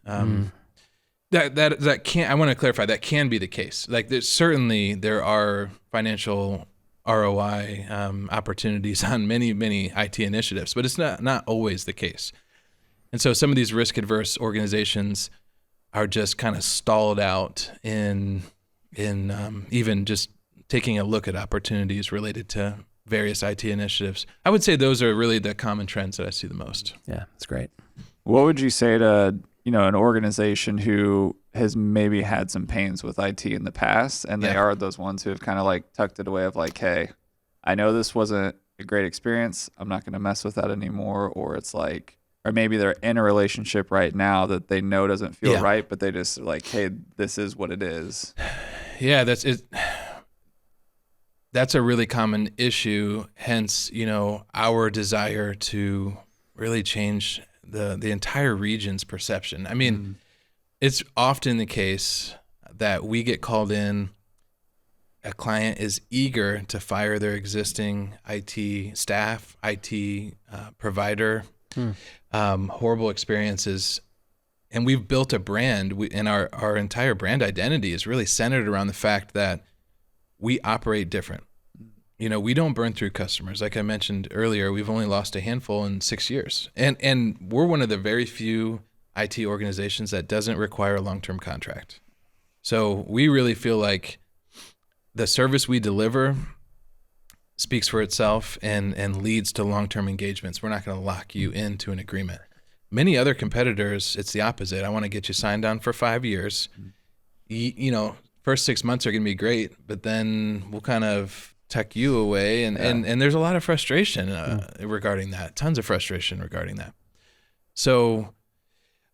That can't. I want to clarify, that can be the case. Like, there are financial ROI opportunities on many IT initiatives, but it's not always the case. And so some of these risk adverse organizations are just kind of stalled out in even just taking a look at opportunities related to various IT initiatives. I would say those are really the common trends that I see the most. Yeah, that's great. What would you say to an organization who has maybe had some pains with IT in the past, and they are those ones who have kind of like tucked it away of like, hey, I know this wasn't a great experience, I'm not going to mess with that anymore, or it's like, or maybe they're in a relationship right now that they know doesn't feel right, but they just like, hey, this is what it is. Yeah, that's it. That's a really common issue. Hence, our desire to really change the entire region's perception. I mean, it's often the case that we get called in, a client is eager to fire their existing IT staff, IT provider, horrible experiences. And we've built a brand, and our entire brand identity is really centered around the fact that we operate different. We don't burn through customers. Like I mentioned earlier, we've only lost a handful in 6 years. And we're one of the very few IT organizations that doesn't require a long-term contract. So we really feel like the service we deliver speaks for itself and leads to long-term engagements. We're not going to lock you into an agreement. many other competitors, it's the opposite. I want to get you signed on for 5 years. First 6 months are going to be great, but then we'll kind of tuck you away. And there's a lot of frustration regarding that, tons of frustration regarding that. So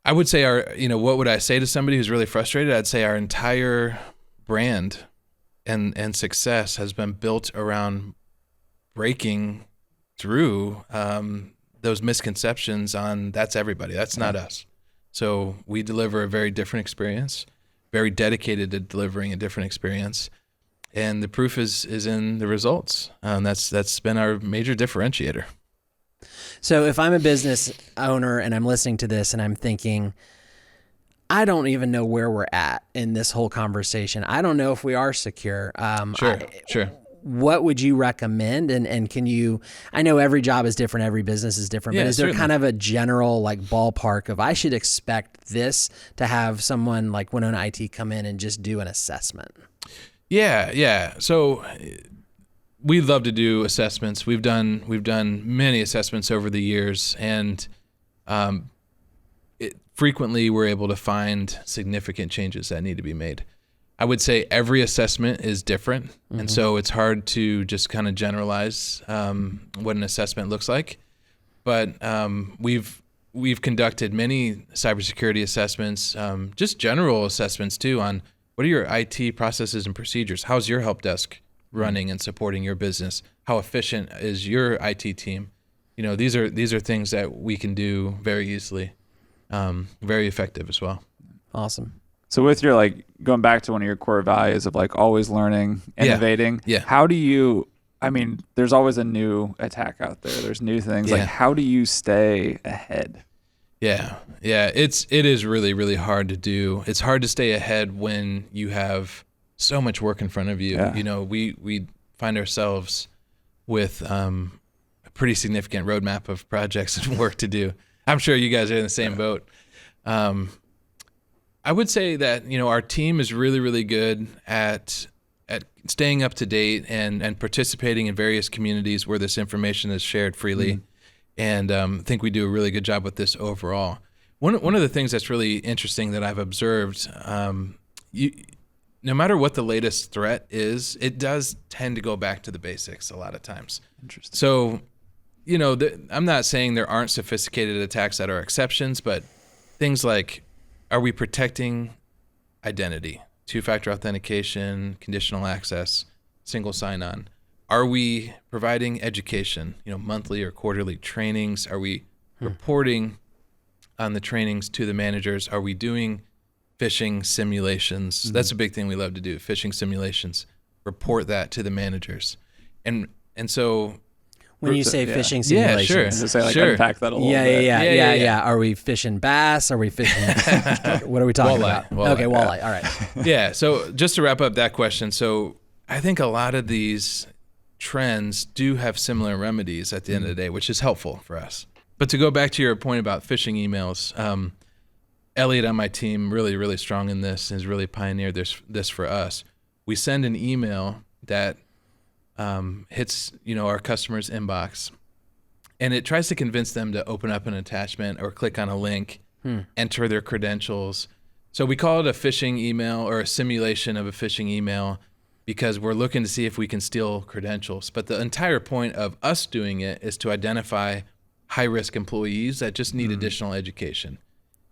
I would say what would I say to somebody who's really frustrated? I'd say our entire brand and success has been built around breaking through those misconceptions on that's everybody, that's not us. So we deliver a very different experience, very dedicated to delivering a different experience. And the proof is in the results. That's been our major differentiator. So if I'm a business owner and I'm listening to this and I'm thinking, I don't even know where we're at in this whole conversation. I don't know if we are secure. Sure. What would you recommend? And can you, I know every job is different, every business is different, but is there kind of a general like ballpark of I should expect this to have someone like Winona IT come in and just do an assessment? Yeah. So we love to do assessments. We've done many assessments over the years, and frequently we're able to find significant changes that need to be made. I would say every assessment is different, and so it's hard to just kind of generalize what an assessment looks like. But we've conducted many cybersecurity assessments, just general assessments too, on what are your IT processes and procedures? How's your help desk running and supporting your business? How efficient is your IT team? These are things that we can do very easily, very effective as well. Awesome. So with your going back to one of your core values of always learning, innovating, how do you, there's always a new attack out there. There's new things. How do you stay ahead? Yeah. It is really, really hard to do. It's hard to stay ahead when you have so much work in front of you. Yeah. We find ourselves with a pretty significant roadmap of projects and work to do. I'm sure you guys are in the same boat. I would say that, our team is really, really good at staying up to date and participating in various communities where this information is shared freely. And I think we do a really good job with this overall. One of the things that's really interesting that I've observed, no matter what the latest threat is, it does tend to go back to the basics a lot of times. Interesting. So, I'm not saying there aren't sophisticated attacks that are exceptions, but things like, are we protecting identity, two-factor authentication, conditional access, single sign-on? Are we providing education, monthly or quarterly trainings? Are we reporting on the trainings to the managers? Are we doing phishing simulations? That's a big thing we love to do, phishing simulations. Report that to the managers. And so when you say phishing simulations, unpack that a little bit. Yeah. Are we fishing bass? Are we fishing? What are we talking about? Okay, walleye. All right. Yeah. So just to wrap up that question, so I think a lot of these trends do have similar remedies at the end of the day, which is helpful for us. But to go back to your point about phishing emails, Elliot on my team really, really strong in this and has really pioneered this for us. We send an email that hits our customer's inbox, and it tries to convince them to open up an attachment or click on a link, enter their credentials. So we call it a phishing email or a simulation of a phishing email because we're looking to see if we can steal credentials. But the entire point of us doing it is to identify high-risk employees that just need additional education.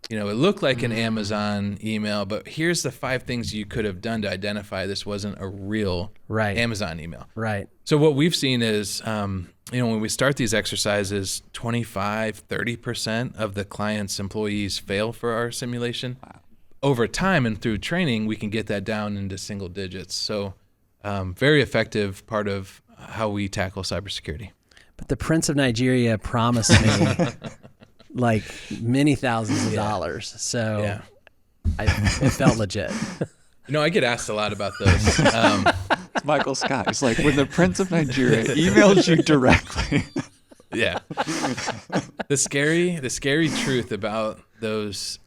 It looked like an Amazon email, but here's the 5 things you could have done to identify this wasn't a real Amazon email. Right. So what we've seen is, when we start these exercises, 25-30% of the client's employees fail for our simulation. Wow. Over time and through training, we can get that down into single digits. So very effective part of how we tackle cybersecurity. But the Prince of Nigeria promised me many thousands of dollars. So it felt legit. I get asked a lot about those. It's Michael Scott. It's like when the Prince of Nigeria emailed you directly. Yeah. The scary truth about those,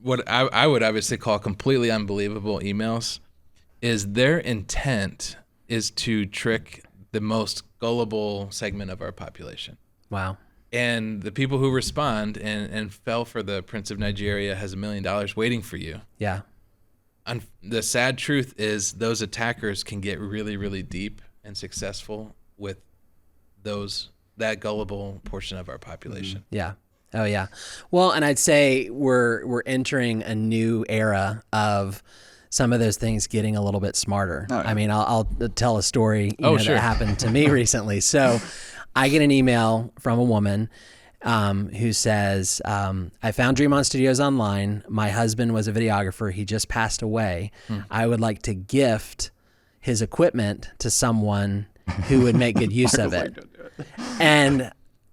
what I would obviously call completely unbelievable emails, is their intent is to trick the most gullible segment of our population. Wow. And the people who respond and fell for the Prince of Nigeria has $1 million waiting for you. Yeah. The sad truth is those attackers can get really, really deep and successful with that gullible portion of our population. Yeah. Oh yeah. Well, and I'd say we're entering a new era of some of those things getting a little bit smarter. Oh, yeah. I mean, I'll tell a story that happened to me recently. So I get an email from a woman who says, I found Dream On Studios online. My husband was a videographer. He just passed away. I would like to gift his equipment to someone who would make good use of it. And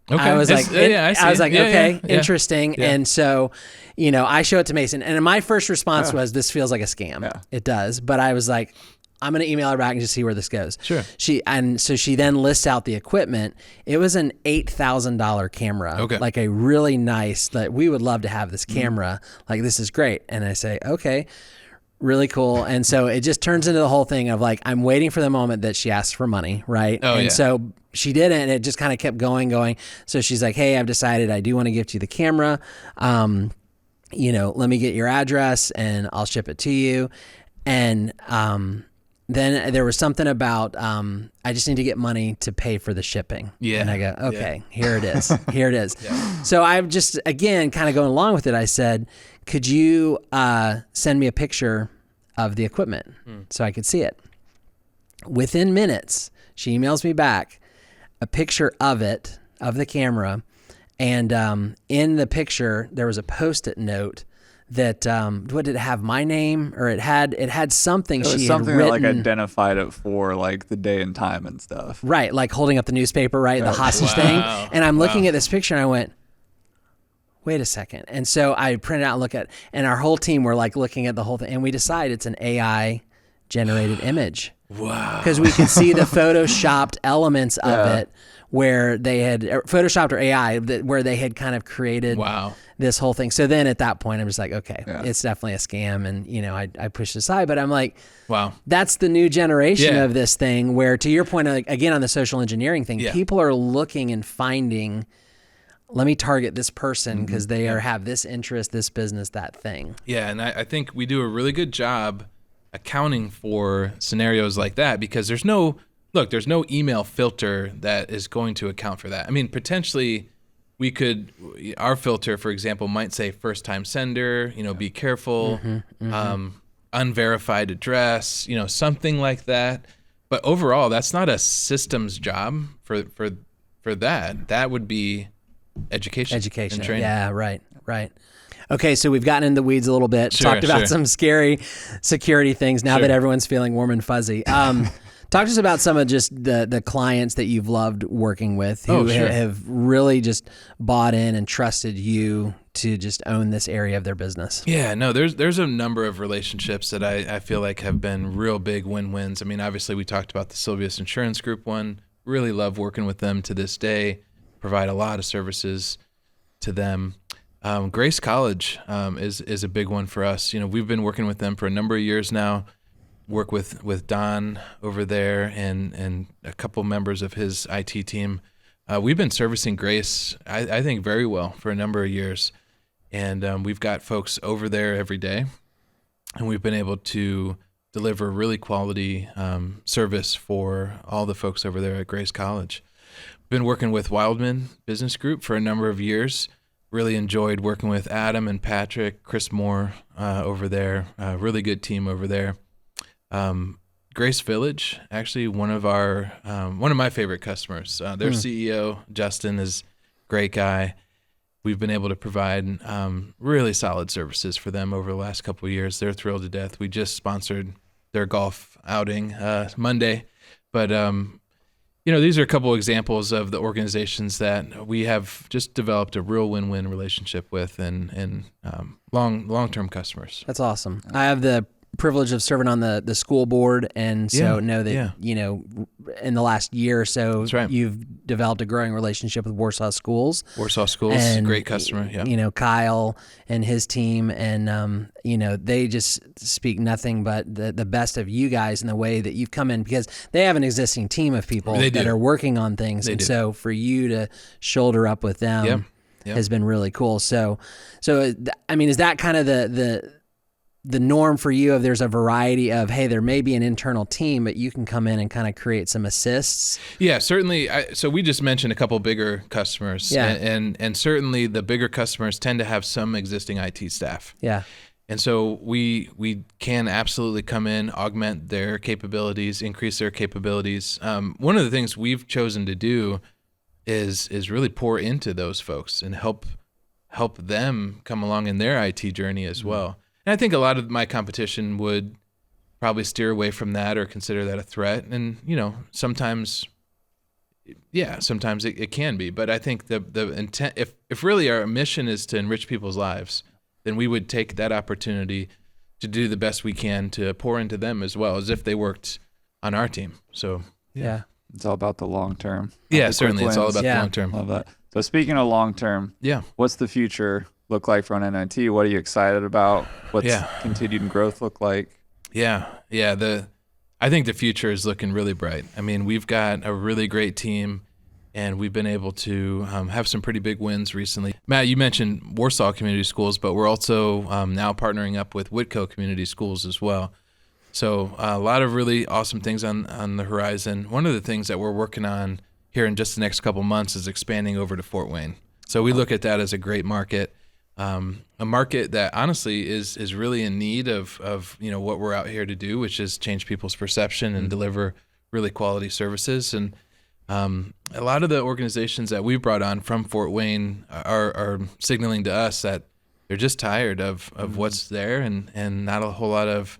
I was like, interesting. Yeah. And so, I show it to Mason, and my first response was, this feels like a scam. Yeah. It does. But I was like, I'm going to email her back and just see where this goes. Sure. So she then lists out the equipment. It was an $8,000 camera. Okay. Like a really nice, like, we would love to have this camera. Like, this is great. And I say, okay, really cool. And so it just turns into the whole thing of like, I'm waiting for the moment that she asks for money. Right. So she didn't, and it just kind of kept going. So she's like, hey, I've decided I do want to gift you the camera. Let me get your address and I'll ship it to you. And, then there was something about, I just need to get money to pay for the shipping. Yeah. And I go, okay, here it is. Here it is. Yeah. So I've just, again, kind of going along with it. I said, could you send me a picture of the equipment so I could see it? Within minutes, she emails me back a picture of it, of the camera. And in the picture, there was a Post-it note that what did it have, my name, or it had something she had written, that like identified it for like the day and time and stuff, right? Like holding up the newspaper, right? The hostage thing. And I'm looking at this picture and I went, wait a second. And so I printed out and look at, and our whole team were like looking at the whole thing, and we decided it's an AI generated image. Wow. Because we could see the photoshopped elements of it, where they had photoshopped, or AI, where they had kind of created this whole thing. So then at that point, I'm just like, okay, it's definitely a scam. And, I pushed it aside, but I'm like, wow, that's the new generation of this thing, where, to your point, like, again, on the social engineering thing, people are looking and finding, let me target this person because they have this interest, this business, that thing. Yeah. And I think we do a really good job accounting for scenarios like that, because there's no email filter that is going to account for that. I mean, potentially our filter, for example, might say first time sender, be careful, unverified address, something like that. But overall, that's not a systems job for that. That would be education and training. Yeah, right. Okay, so we've gotten in the weeds a little bit, talked about some scary security things now that everyone's feeling warm and fuzzy. Talk to us about some of just the clients that you've loved working with who have really just bought in and trusted you to just own this area of their business. Yeah, no, there's a number of relationships that I feel like have been real big win-wins. I mean, obviously we talked about the Silveus Insurance Group one. Really love working with them to this day. Provide a lot of services to them. Grace College is a big one for us. We've been working with them for a number of years now. Work with Don over there and a couple members of his IT team. We've been servicing Grace, I think, very well for a number of years. And we've got folks over there every day. And we've been able to deliver really quality service for all the folks over there at Grace College. Been working with Wildman Business Group for a number of years. Really enjoyed working with Adam and Patrick, Chris Moore over there. Really good team over there. Grace Village, actually one of my favorite customers. Their CEO, Justin, is a great guy. We've been able to provide really solid services for them over the last couple of years. They're thrilled to death. We just sponsored their golf outing Monday. But, these are a couple examples of the organizations that we have just developed a real win-win relationship with and long-term customers. That's awesome. I have the privilege of serving on the school board, and so know that in the last year or so, you've developed a growing relationship with Warsaw Schools. Warsaw Schools, and, great customer. Yeah, Kyle and his team, and they just speak nothing but the best of you guys in the way that you've come in, because they have an existing team of people that are working on things, so for you to shoulder up with them has been really cool. So I mean, is that kind of the norm for you? If there's a variety of, hey, there may be an internal team, but you can come in and kind of create some assists? Yeah, certainly. So we just mentioned a couple bigger customers, and certainly the bigger customers tend to have some existing IT staff. Yeah. And so we can absolutely come in, augment their capabilities, increase their capabilities. One of the things we've chosen to do is really pour into those folks and help them come along in their IT journey as well. And I think a lot of my competition would probably steer away from that or consider that a threat. And, sometimes it can be. But I think the intent, if really our mission is to enrich people's lives, then we would take that opportunity to do the best we can to pour into them as well, as if they worked on our team. So, yeah. It's all about the long term. Yeah, certainly. It's all about the long term. Love that. So speaking of long term, what's the future look like for Winona IT? What are you excited about? What's continued growth look like? I think the future is looking really bright. I mean, we've got a really great team, and we've been able to have some pretty big wins recently. Matt, you mentioned Warsaw Community Schools, but we're also now partnering up with Whitco Community Schools as well. So a lot of really awesome things on the horizon. One of the things that we're working on here in just the next couple months is expanding over to Fort Wayne. So we look at that as a great market. A market that honestly is really in need of what we're out here to do, which is change people's perception and deliver really quality services. And a lot of the organizations that we've brought on from Fort Wayne are signaling to us that they're just tired of what's there and not a whole lot of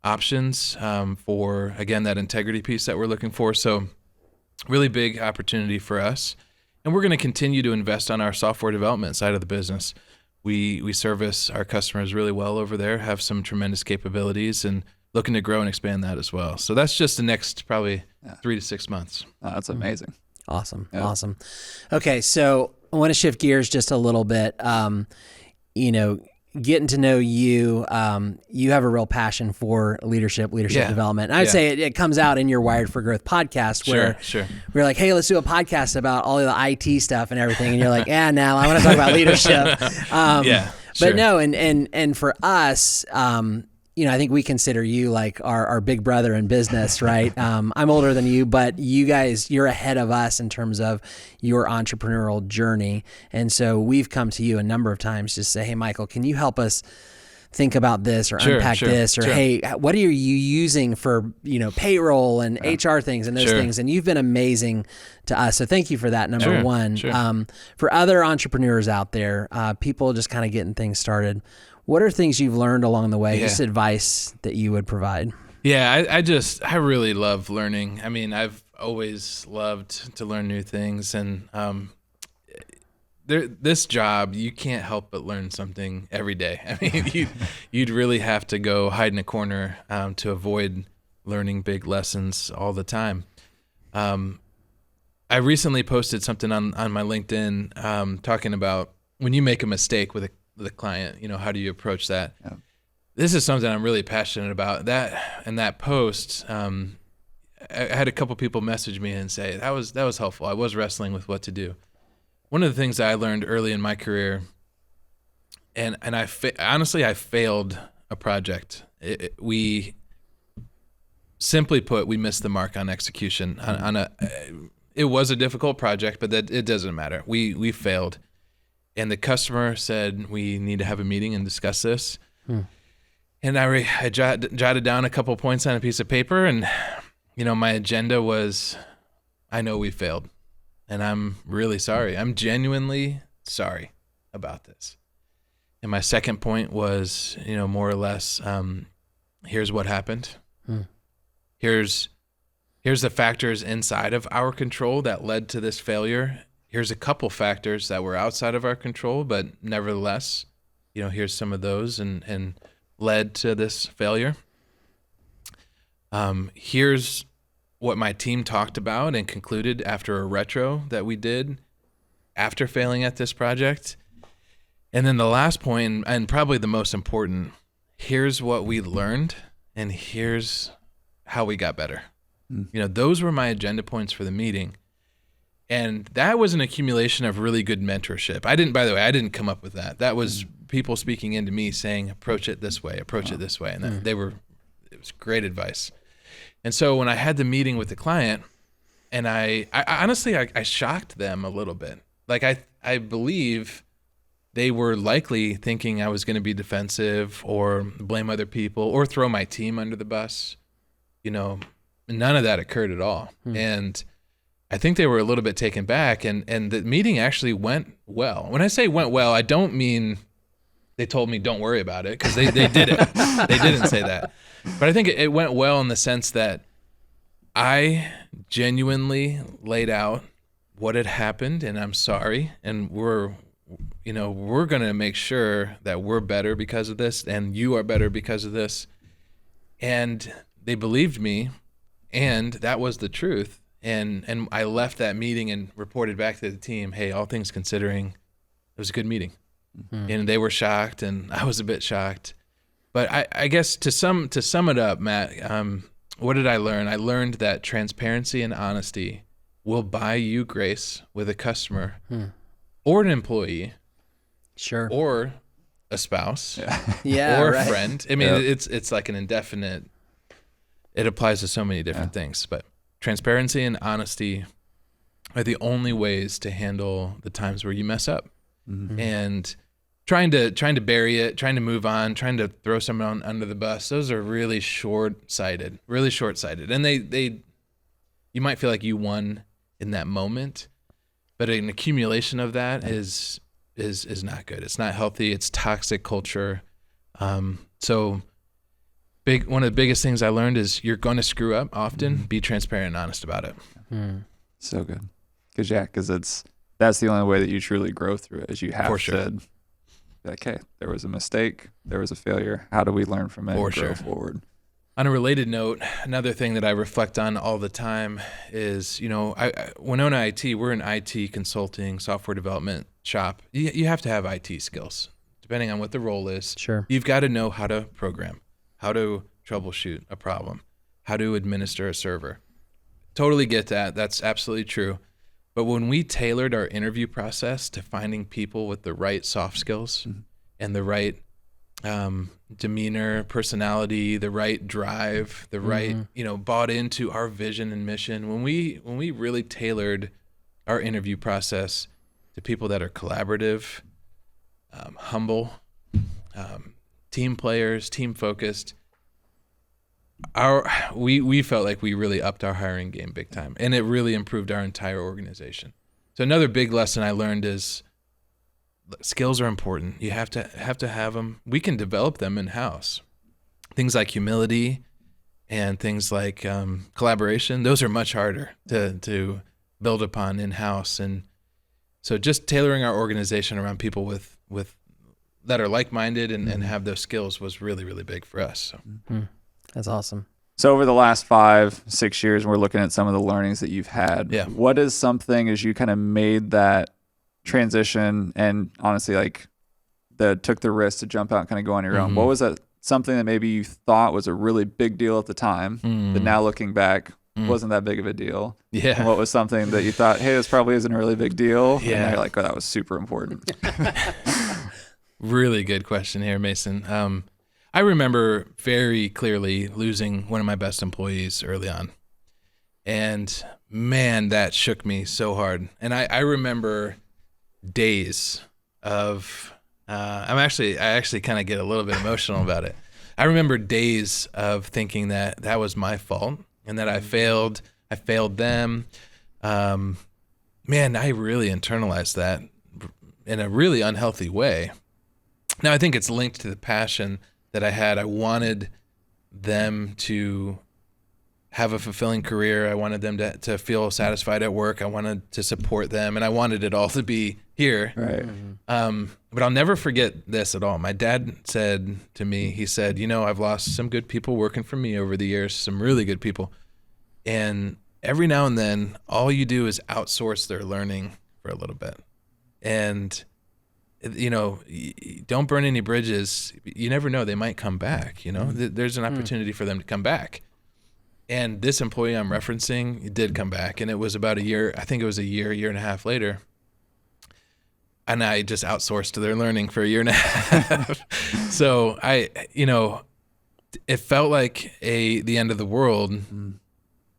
options for, again, that integrity piece that we're looking for. So really big opportunity for us. And we're going to continue to invest on our software development side of the business. We service our customers really well over there, have some tremendous capabilities, and looking to grow and expand that as well. So that's just the next probably 3 to 6 months. Oh, that's amazing. Awesome. Yeah. Awesome. Okay, so I want to shift gears just a little bit. Getting to know you, you have a real passion for leadership development. And I'd say it comes out in your Wired for Growth podcast where we're like, hey, let's do a podcast about all of the IT stuff and everything. And you're like, now I want to talk about leadership. But no, and for us, I think we consider you like our big brother in business, right? I'm older than you, but you're ahead of us in terms of your entrepreneurial journey. And so we've come to you a number of times to say, hey, Michael, can you help us think about this or unpack this? Or, hey, what are you using for, payroll and HR things and those things? And you've been amazing to us. So thank you for that, number one. For other entrepreneurs out there, people just kind of getting things started, what are things you've learned along the way? Just advice that you would provide? Yeah, I really love learning. I mean, I've always loved to learn new things, and this job, you can't help but learn something every day. I mean, you'd really have to go hide in a corner to avoid learning big lessons all the time. I recently posted something on my LinkedIn talking about when you make a mistake with the client, how do you approach that? Yeah. This is something I'm really passionate about. That post, I had a couple people message me and say that was helpful. I was wrestling with what to do. One of the things that I learned early in my career, and honestly I failed a project. We simply put, we missed the mark on execution. It was a difficult project, but that it doesn't matter. We failed. And the customer said, we need to have a meeting and discuss this. And I jotted down a couple points on a piece of paper. And, my agenda was, I know we failed. And I'm really sorry. I'm genuinely sorry about this. And my second point was, more or less, here's what happened. Here's the factors inside of our control that led to this failure. Here's a couple factors that were outside of our control, but nevertheless, here's some of those, and led to this failure. Here's what my team talked about and concluded after a retro that we did after failing at this project. And then the last point, and probably the most important, here's what we learned and here's how we got better. Those were my agenda points for the meeting. And that was an accumulation of really good mentorship. I didn't come up with that. That was people speaking into me saying, approach it this way, approach it this way. And it was great advice. And so when I had the meeting with the client, and I honestly, I shocked them a little bit. Like I believe they were likely thinking I was going to be defensive or blame other people or throw my team under the bus. None of that occurred at all. And I think they were a little bit taken back, and the meeting actually went well. When I say went well, I don't mean they told me don't worry about it, because they didn't. They didn't say that. But I think it went well in the sense that I genuinely laid out what had happened, and I'm sorry, and we're going to make sure that we're better because of this, and you are better because of this. And they believed me, and that was the truth. And I left that meeting and reported back to the team, hey, all things considering, it was a good meeting. And they were shocked, and I was a bit shocked. But I guess to sum it up, Matt, what did I learn? I learned that transparency and honesty will buy you grace with a customer or an employee, sure, or a spouse, or a friend. I mean, it's like an indefinite. It applies to so many different things, but transparency and honesty are the only ways to handle the times where you mess up. And trying to bury it, trying to move on, trying to throw someone under the bus, those are really short-sighted. And they you might feel like you won in that moment, but an accumulation of that is not good. It's not healthy. It's toxic culture. So one of the biggest things I learned is you're going to screw up often. Be transparent and honest about it. So good. Because that's the only way that you truly grow through it, is you have to be like, hey, there was a mistake, there was a failure. How do we learn from it and grow forward? On a related note, another thing that I reflect on all the time is, Winona IT, we're an IT consulting software development shop. You have to have IT skills, depending on what the role is. Sure. You've got to know how to program, how to troubleshoot a problem, how to administer a server. Totally get that. That's absolutely true. But when we tailored our interview process to finding people with the right soft skills and the right demeanor, personality, the right drive, the right, bought into our vision and mission, when we really tailored our interview process to people that are collaborative, humble, team players, team focused, we felt like we really upped our hiring game big time, and it really improved our entire organization. So another big lesson I learned is skills are important. You have to have them. We can develop them in-house. Things like humility and things like collaboration, those are much harder to build upon in-house. And so just tailoring our organization around people with that are like-minded and have those skills was really, really big for us. So. That's awesome. So over the last 5-6 years, we're looking at some of the learnings that you've had. Yeah. What is something, as you kind of made that transition and honestly took the risk to jump out and kind of go on your own, what was that something that maybe you thought was a really big deal at the time, but now looking back wasn't that big of a deal? Yeah. And what was something that you thought, hey, this probably isn't a really big deal? Yeah. And now you're like, oh, that was super important. Really good question here, Mason. I remember very clearly losing one of my best employees early on. And man, that shook me so hard. And I remember days of, I actually kind of get a little bit emotional about it. I remember days of thinking that was my fault and that I failed them. Man, I really internalized that in a really unhealthy way. Now, I think it's linked to the passion that I had. I wanted them to have a fulfilling career. I wanted them to feel satisfied at work. I wanted to support them, and I wanted it all to be here. Right. But I'll never forget this at all. My dad said to me, he said, I've lost some good people working for me over the years, some really good people. And every now and then, all you do is outsource their learning for a little bit. And, don't burn any bridges. You never know. They might come back. There's an opportunity for them to come back. And this employee I'm referencing did come back. And it was about a year. I think it was a year and a half later. And I just outsourced to their learning for a year and a half. So it felt like the end of the world.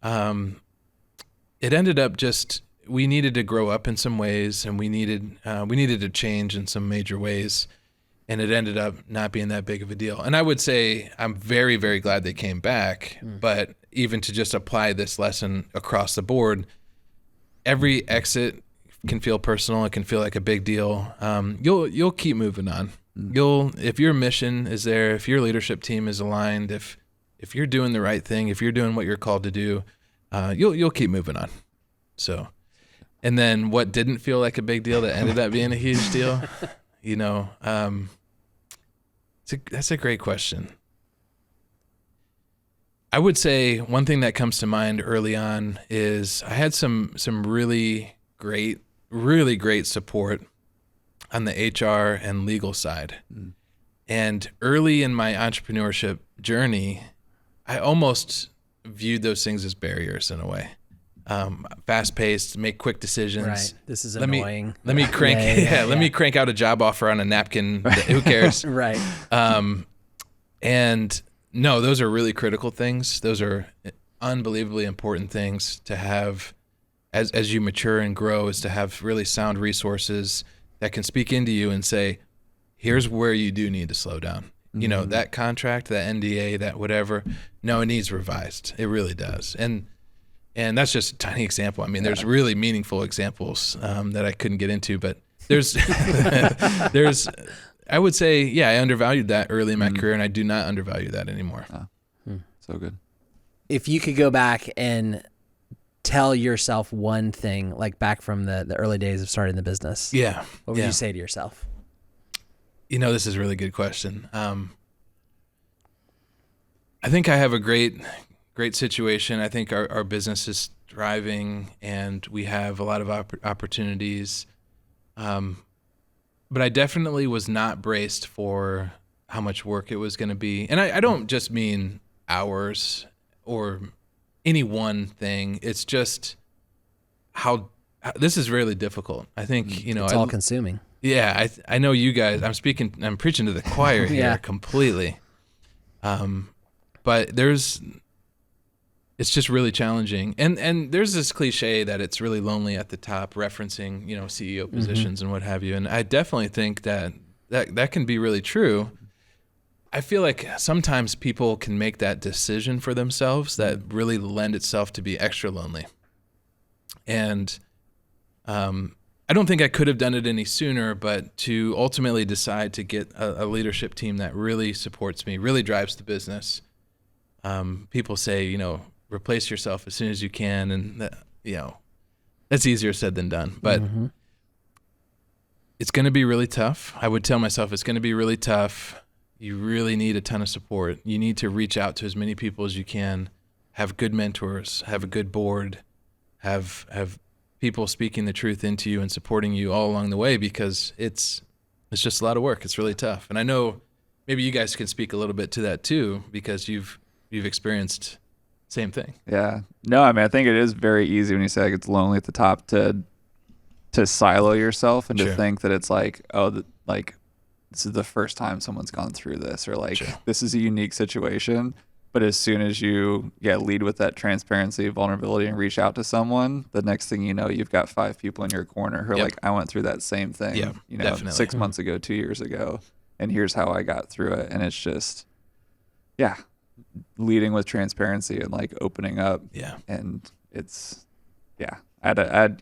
It ended up just, we needed to grow up in some ways, and we needed to change in some major ways. And it ended up not being that big of a deal. And I would say I'm very, very glad they came back. But even to just apply this lesson across the board, every exit can feel personal. It can feel like a big deal. You'll keep moving on. If your mission is there, if your leadership team is aligned, if you're doing the right thing, if you're doing what you're called to do, you'll keep moving on. So, and then what didn't feel like a big deal that ended up being a huge deal, that's a great question. I would say one thing that comes to mind early on is I had some really great support on the HR and legal side. And early in my entrepreneurship journey, I almost viewed those things as barriers in a way. Fast-paced, make quick decisions. Right. This is annoying. Let me crank. Let me crank out a job offer on a napkin. Who cares? Right. And no, those are really critical things. Those are unbelievably important things to have as you mature and grow, is to have really sound resources that can speak into you and say, here's where you do need to slow down. That contract, that NDA, that whatever, no, it needs revised. It really does. And that's just a tiny example. I mean, there's really meaningful examples that I couldn't get into, but there's, I would say, I undervalued that early in my career, and I do not undervalue that anymore. So good. If you could go back and tell yourself one thing, like back from the early days of starting the business, what would you say to yourself? This is a really good question. I think I have a great situation. I think our business is thriving, and we have a lot of opportunities. But I definitely was not braced for how much work it was going to be. And I don't just mean hours or any one thing. It's just how this is really difficult. I think, it's all consuming. Yeah. I know you guys, I'm preaching to the choir here completely. But it's just really challenging. And there's this cliche that it's really lonely at the top, referencing, CEO positions and what have you. And I definitely think that can be really true. I feel like sometimes people can make that decision for themselves that really lend itself to be extra lonely. And I don't think I could have done it any sooner, but to ultimately decide to get a leadership team that really supports me, really drives the business. People say, replace yourself as soon as you can. And that's easier said than done, but it's going to be really tough. I would tell myself it's going to be really tough. You really need a ton of support. You need to reach out to as many people as you can, have good mentors, have a good board, have people speaking the truth into you and supporting you all along the way, because it's just a lot of work. It's really tough. And I know maybe you guys can speak a little bit to that too, because you've experienced same thing. Yeah. No, I mean, I think it is very easy when you say it's lonely at the top to silo yourself and to think that it's like, this is the first time someone's gone through this, or this is a unique situation. But as soon as you lead with that transparency, vulnerability, and reach out to someone, the next thing you know, you've got 5 people in your corner who are like, I went through that same thing, definitely. 6 months ago, 2 years ago, and here's how I got through it. And it's just, leading with transparency and opening up. Yeah. And it's, I don't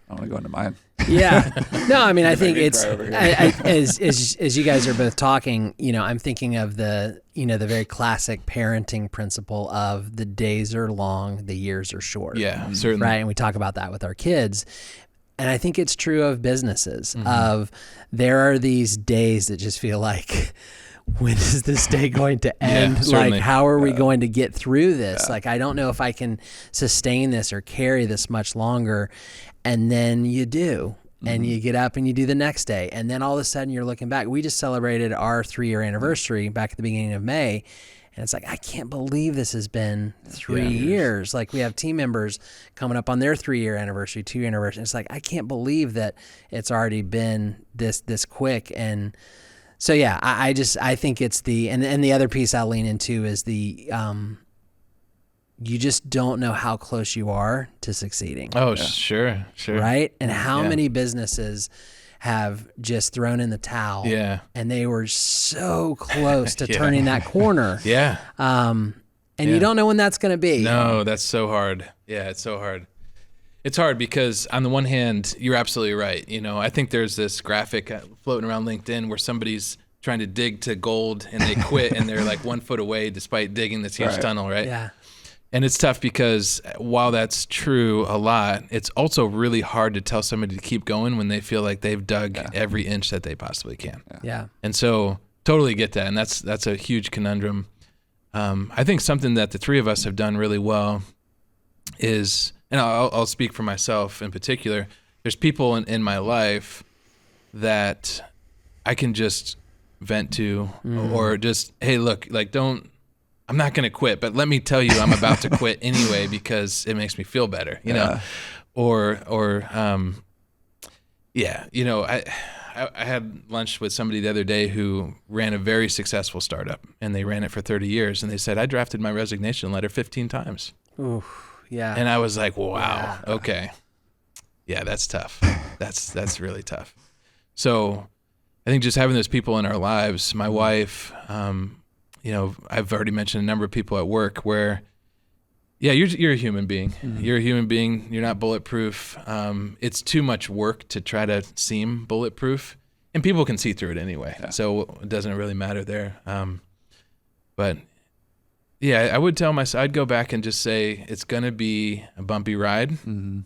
want to go into mine. Yeah. No, I mean, I think it's as you guys are both talking, I'm thinking of the very classic parenting principle of the days are long, the years are short. Yeah, certainly. Right. And we talk about that with our kids. And I think it's true of businesses of there are these days that just feel like, when is this day going to end? Like, how are we going to get through this? Like, I don't know if I can sustain this or carry this much longer. And then you do, and you get up and you do the next day. And then all of a sudden you're looking back. We just celebrated our 3-year anniversary back at the beginning of May. And it's like, I can't believe this has been 3 years. Like, we have team members coming up on their 3-year anniversary, 2-year anniversary. It's like, I can't believe that it's already been this quick. And so, yeah, I think it's and the other piece I'll lean into is you just don't know how close you are to succeeding. Oh, sure. Right? And how many businesses have just thrown in the towel. Yeah. And they were so close to turning that corner. Yeah. And you don't know when that's going to be. No, that's so hard. Yeah, it's so hard. It's hard because on the one hand, you're absolutely right. I think there's this graphic floating around LinkedIn where somebody's trying to dig to gold and they quit and they're like 1 foot away despite digging this huge tunnel, right? Yeah. And it's tough because while that's true a lot, it's also really hard to tell somebody to keep going when they feel like they've dug every inch that they possibly can. Yeah. And so totally get that. And that's a huge conundrum. I think something that the three of us have done really well is, and I'll speak for myself in particular, there's people in my life that I can just vent to or just, hey, look, like I'm not going to quit, but let me tell you I'm about to quit anyway because it makes me feel better, you know? I had lunch with somebody the other day who ran a very successful startup and they ran it for 30 years. And they said, I drafted my resignation letter 15 times. Ooh, yeah. And I was like, wow, okay. Yeah, that's tough. That's really tough. So I think just having those people in our lives, my wife, I've already mentioned a number of people at work where, you're a human being. Mm-hmm. You're a human being. You're not bulletproof. It's too much work to try to seem bulletproof, and people can see through it anyway. Yeah. So it doesn't really matter there. But I would tell myself, I'd go back and just say it's gonna be a bumpy ride, and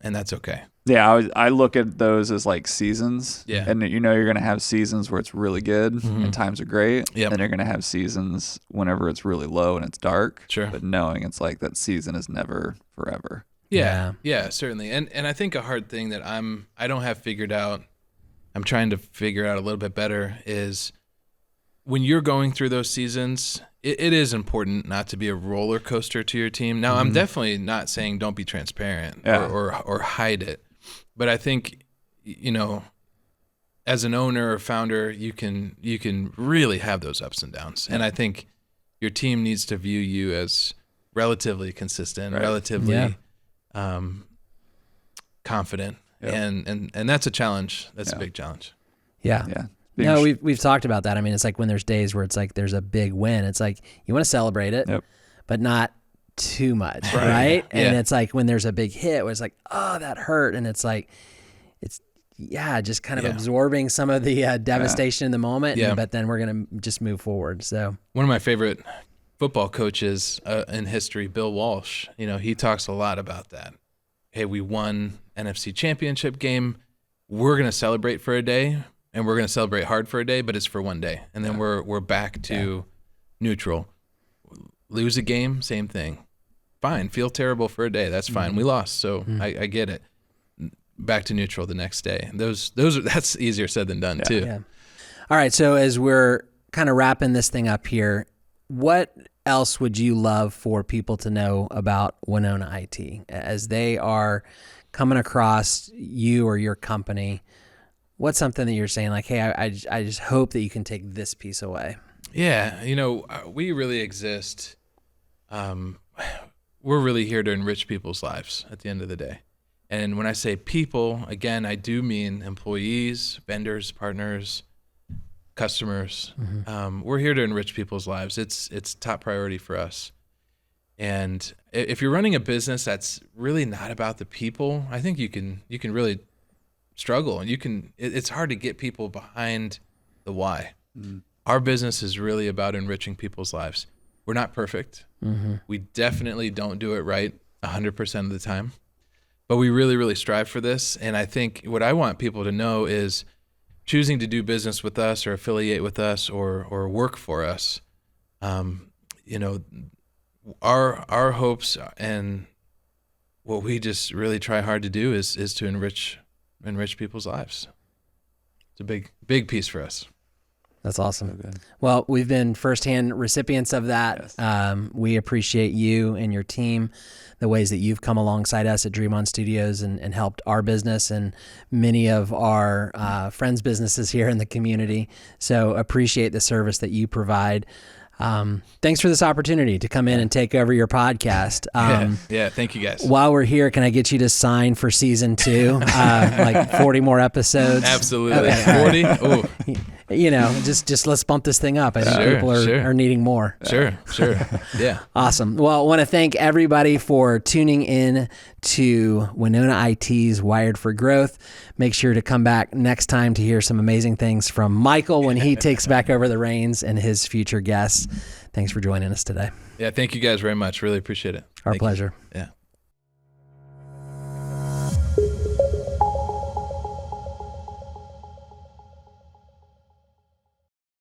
that's okay. Yeah, I look at those as like seasons. Yeah. And you're going to have seasons where it's really good and times are great. Yep. And you're going to have seasons whenever it's really low and it's dark. Sure. But knowing it's like that season is never forever. Yeah, certainly. And I think a hard thing that I don't have figured out, I'm trying to figure out a little bit better is when you're going through those seasons, it is important not to be a roller coaster to your team. Now, I'm definitely not saying don't be transparent or hide it. But I think, as an owner or founder, you can really have those ups and downs. And I think your team needs to view you as relatively consistent, relatively confident. Yep. And that's a challenge. That's a big challenge. Yeah. Yeah. No, we've talked about that. I mean, it's like when there's days where it's like there's a big win. It's like you want to celebrate it, but not too much, right? And it's like when there's a big hit where it's like, oh, that hurt. And it's like, just kind of absorbing some of the devastation in the moment. Yeah. But then we're going to just move forward. So one of my favorite football coaches in history, Bill Walsh, he talks a lot about that. Hey, we won NFC championship game. We're going to celebrate for a day and we're going to celebrate hard for a day, but it's for one day. And then we're back to neutral. Lose a game, same thing. Fine, feel terrible for a day. That's fine. We lost, so I get it. Back to neutral the next day. That's easier said than done too. Yeah. All right, so as we're kind of wrapping this thing up here, what else would you love for people to know about Winona IT as they are coming across you or your company? What's something that you're saying like, hey, I just hope that you can take this piece away? Yeah, we really exist. We're really here to enrich people's lives at the end of the day. And when I say people, again, I do mean employees, vendors, partners, customers. We're here to enrich people's lives. It's top priority for us. And if you're running a business that's really not about the people, I think you can really struggle, and it's hard to get people behind the why. Our business is really about enriching people's lives. We're not perfect. We definitely don't do it right 100% of the time, but we really, really strive for this. And I think what I want people to know is choosing to do business with us or affiliate with us or work for us. Our hopes and what we just really try hard to do is to enrich people's lives. It's a big piece for us. That's awesome. So well, we've been firsthand recipients of that. Yes. We appreciate you and your team, the ways that you've come alongside us at Dream On Studios and helped our business and many of our friends' businesses here in the community. So appreciate the service that you provide. Thanks for this opportunity to come in and take over your podcast. Yeah, thank you guys. While we're here, can I get you to sign for season 2? Like 40 more episodes? Absolutely. Okay. 40? Oh. Just let's bump this thing up. I think people are needing more. Sure. Yeah. Awesome. Well, I want to thank everybody for tuning in to Winona IT's Wired for Growth. Make sure to come back next time to hear some amazing things from Michael when he takes back over the reins and his future guests. Thanks for joining us today. Yeah, thank you guys very much. Really appreciate it. Our pleasure. Yeah.